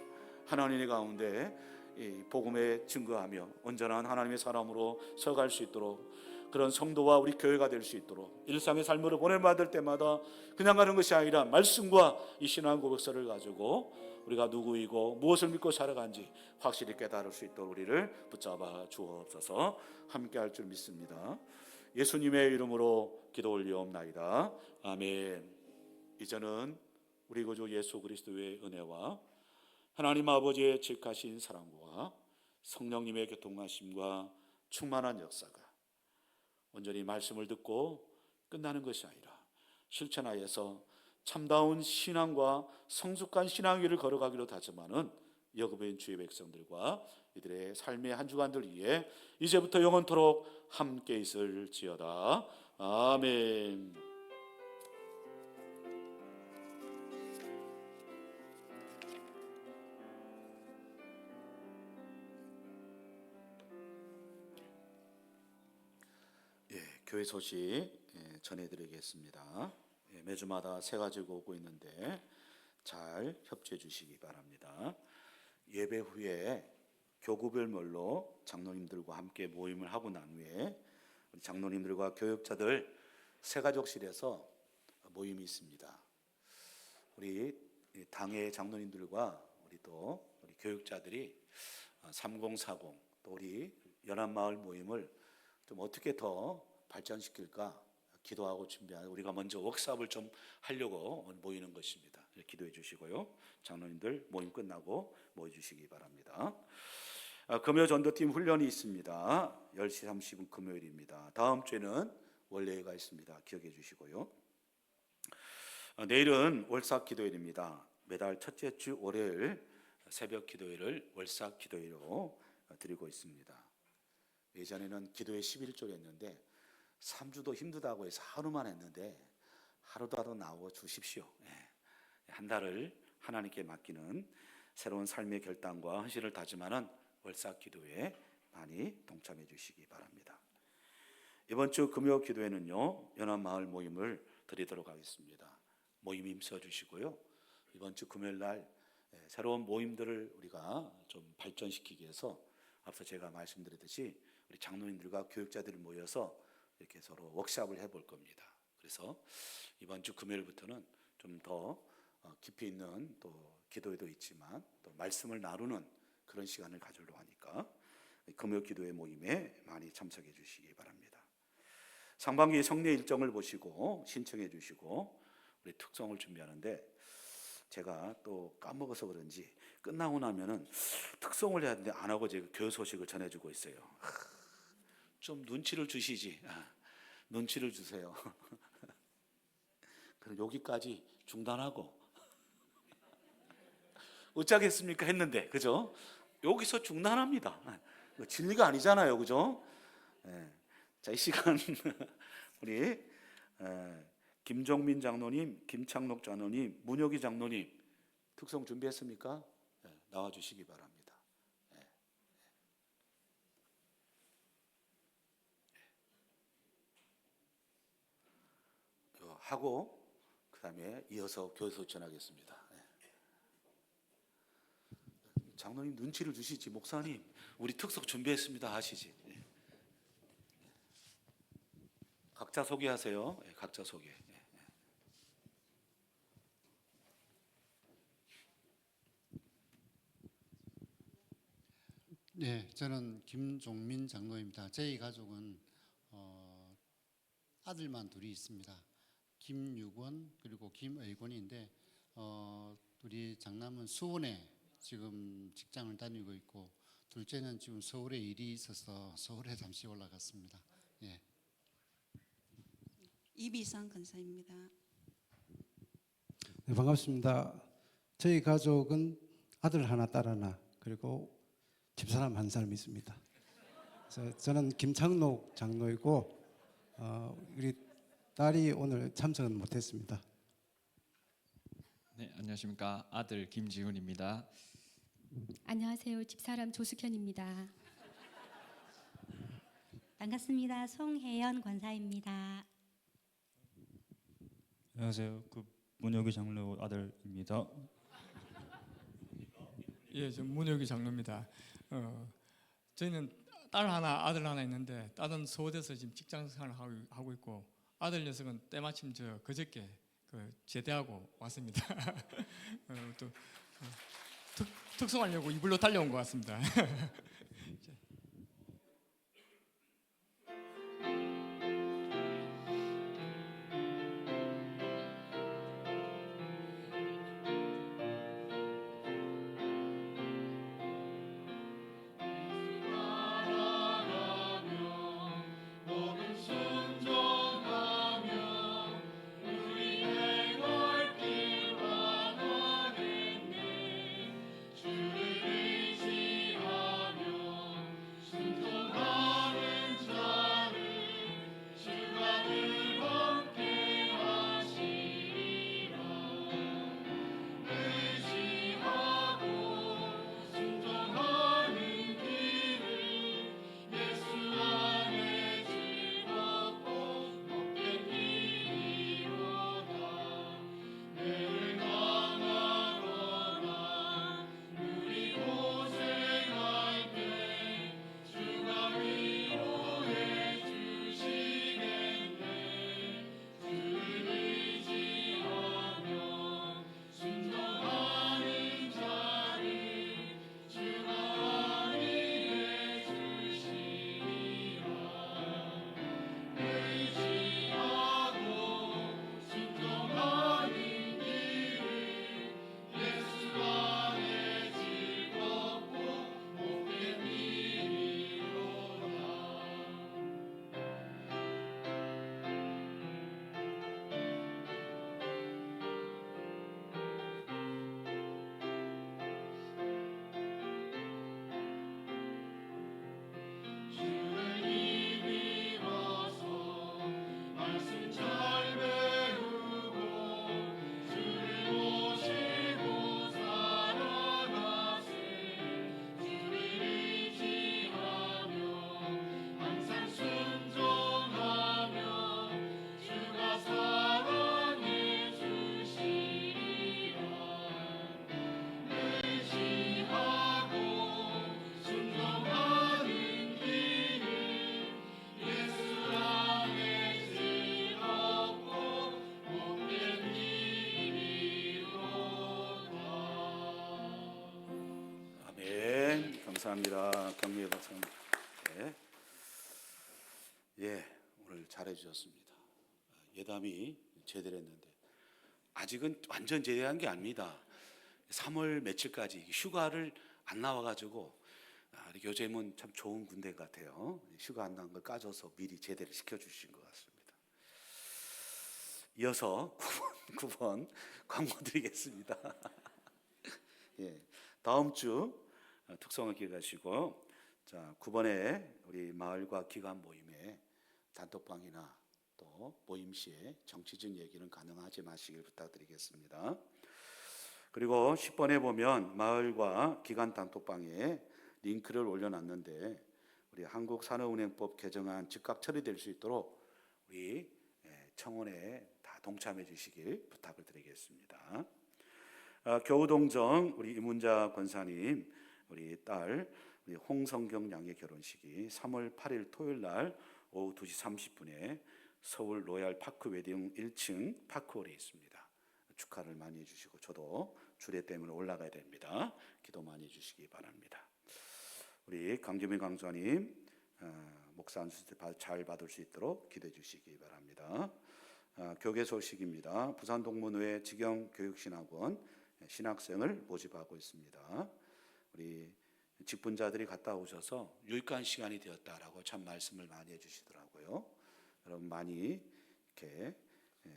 하나님의 가운데 이 복음에 증거하며 온전한 하나님의 사람으로 서갈 수 있도록 그런 성도와 우리 교회가 될 수 있도록 일상의 삶으로 보내받을 때마다 그냥 가는 것이 아니라 말씀과 이 신앙 고백서를 가지고 우리가 누구이고 무엇을 믿고 살아간지 확실히 깨달을 수 있도록 우리를 붙잡아 주옵소서. 함께 할 줄 믿습니다. 예수님의 이름으로 기도 올리옵나이다. 아멘. 이제는 우리 구주 예수 그리스도의 은혜와 하나님 아버지의 직하신 사랑과 성령님의 교통하심과 충만한 역사가 온전히 말씀을 듣고 끝나는 것이 아니라 실천하여서 참다운 신앙과 성숙한 신앙 위를 걸어가기로 다짐하는 여기보인 주의 백성들과 이들의 삶의 한 주간들 위해 이제부터 영원토록 함께 있을지어다. 아멘. 교회 소식 전해드리겠습니다. 매주마다 세 가지고 오고 있는데 잘 협조해 주시기 바랍니다. 예배 후에 교구별로 장로님들과 함께 모임을 하고 난 후에 우리 장로님들과 교육자들 세가족실에서 모임이 있습니다. 우리 당의 장로님들과 우리 교육자들이 3040 또 우리 연합마을 모임을 좀 어떻게 더 발전시킬까 기도하고 준비하는, 우리가 먼저 워크숍을 좀 하려고 모이는 것입니다. 기도해 주시고요. 장로님들 모임 끝나고 모여 주시기 바랍니다. 금요 전도팀 훈련이 있습니다. 10시 30분 금요일입니다. 다음 주에는 원래가 있습니다. 기억해 주시고요. 내일은 월삭 기도일입니다. 매달 첫째 주 월요일 새벽 기도회를 월삭 기도회로 드리고 있습니다. 예전에는 기도회 11조를 했는데 3주도 힘들다고 해서 하루만 했는데 하루도 나와 주십시오. 한 달을 하나님께 맡기는 새로운 삶의 결단과 헌신을 다짐하는 월삭 기도회에 많이 동참해 주시기 바랍니다. 이번 주 금요 기도회는요 연합마을 모임을 드리도록 하겠습니다. 모임 힘써 주시고요. 이번 주 금요일 날 새로운 모임들을 우리가 좀 발전시키기 위해서 앞서 제가 말씀드렸듯이 우리 장로님들과 교육자들이 모여서 이렇게 서로 워크숍을 해볼 겁니다. 그래서 이번 주 금요일부터는 좀 더 깊이 있는 또 기도회도 있지만 또 말씀을 나누는 그런 시간을 가지려고 하니까 금요 기도회 모임에 많이 참석해 주시기 바랍니다. 상반기 성례 일정을 보시고 신청해 주시고 우리 특성을 준비하는데 제가 또 까먹어서 그런지 끝나고 나면은 특성을 해야 되는데 안 하고 제가 교회 소식을 전해주고 있어요. 좀 눈치를 주시지. 눈치를 주세요. 그럼 여기까지 중단하고 어쩌겠습니까 했는데 그죠? 여기서 중단합니다. 진리가 아니잖아요, 그죠? 자, 이 시간 우리 김종민 장로님, 김창록 장로님, 문혁이 장로님 특성 준비했습니까? 나와 주시기 바랍니다. 하고 그다음에 이어서 교회소 전하겠습니다. 장로님 눈치를 주시지. 목사님 우리 특석 준비했습니다 하시지. 각자 소개하세요. 각자 소개.
네, 저는 김종민 장로입니다. 저희 가족은 아들만 둘이 있습니다. 김유권 그리고 김의권인데 우리 장남은 수원에 지금 직장을 다니고 있고 둘째는 지금 서울에 일이 있어서 서울에 잠시 올라갔습니다. 예.
이비상 권사입니다.
네, 반갑습니다. 저희 가족은 아들 하나, 딸 하나, 그리고 집사람 한 사람 있습니다. 그래서 저는 김창록 장로이고 우리 딸이 오늘 참석은 못했습니다.
네, 안녕하십니까. 아들 김지훈입니다.
안녕하세요. 집사람 조숙현입니다.
반갑습니다. 송혜연 권사입니다.
안녕하세요. 문혁이 장로 아들입니다.
예, 저 문혁이 장로입니다. 저희는 딸 하나, 아들 하나 있는데 딸은 서울에서 지금 직장 생활을 하고 있고 아들 녀석은 때마침 그저께 제대하고 왔습니다. 또 특송하려고 이불로 달려온 것 같습니다.
감사합니다. 경미애 박사님. 네. 예, 오늘 잘해주셨습니다. 예담이 제대로 했는데 아직은 완전 제대한 게 아닙니다. 3월 며칠까지 휴가를 안 나와가지고 우리 교재님은 참 좋은 군대 같아요. 휴가 안 난 걸 까줘서 미리 제대를 시켜주신 것 같습니다. 이어서 9번 광고 드리겠습니다. 예, 다음 주 특성을 기억하시고, 자 9번에 우리 마을과 기관 모임에 단톡방이나 또 모임 시에 정치적 얘기는 가능하지 마시길 부탁드리겠습니다. 그리고 10번에 보면 마을과 기관 단톡방에 링크를 올려놨는데 우리 한국산업은행법 개정안 즉각 처리될 수 있도록 우리 청원에 다 동참해 주시길 부탁을 드리겠습니다. 교우동정 우리 이문자 권사님 우리 딸 우리 홍성경 양의 결혼식이 3월 8일 토요일 날 오후 2시 30분에 서울 로얄 파크 웨딩 1층 파크홀에 있습니다. 축하를 많이 해주시고 저도 주례 때문에 올라가야 됩니다. 기도 많이 해주시기 바랍니다. 우리 강재민 강사님 목사 안수 잘 받을 수 있도록 기도해 주시기 바랍니다. 교계 소식입니다. 부산동문회 직영교육신학원 신학생을 모집하고 있습니다. 우리 직분자들이 갔다 오셔서 유익한 시간이 되었다라고 참 말씀을 많이 해주시더라고요. 여러분 많이 이렇게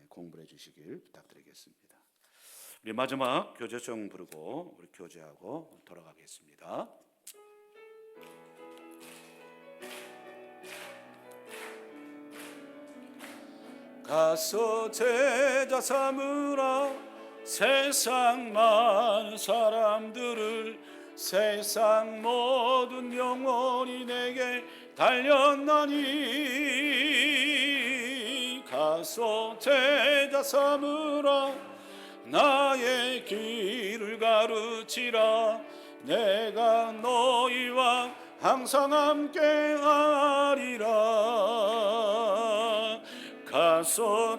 공부를 해주시길 부탁드리겠습니다. 우리 마지막 교제송 부르고 우리 교제하고 돌아가겠습니다. 가서 제자 삼으라 세상 많은 사람들을 세상 모든 영혼이 내게 달렸나니 가서 제자 삼으라 나의 길을 가르치라 내가 너희와 항상 함께하리라 가서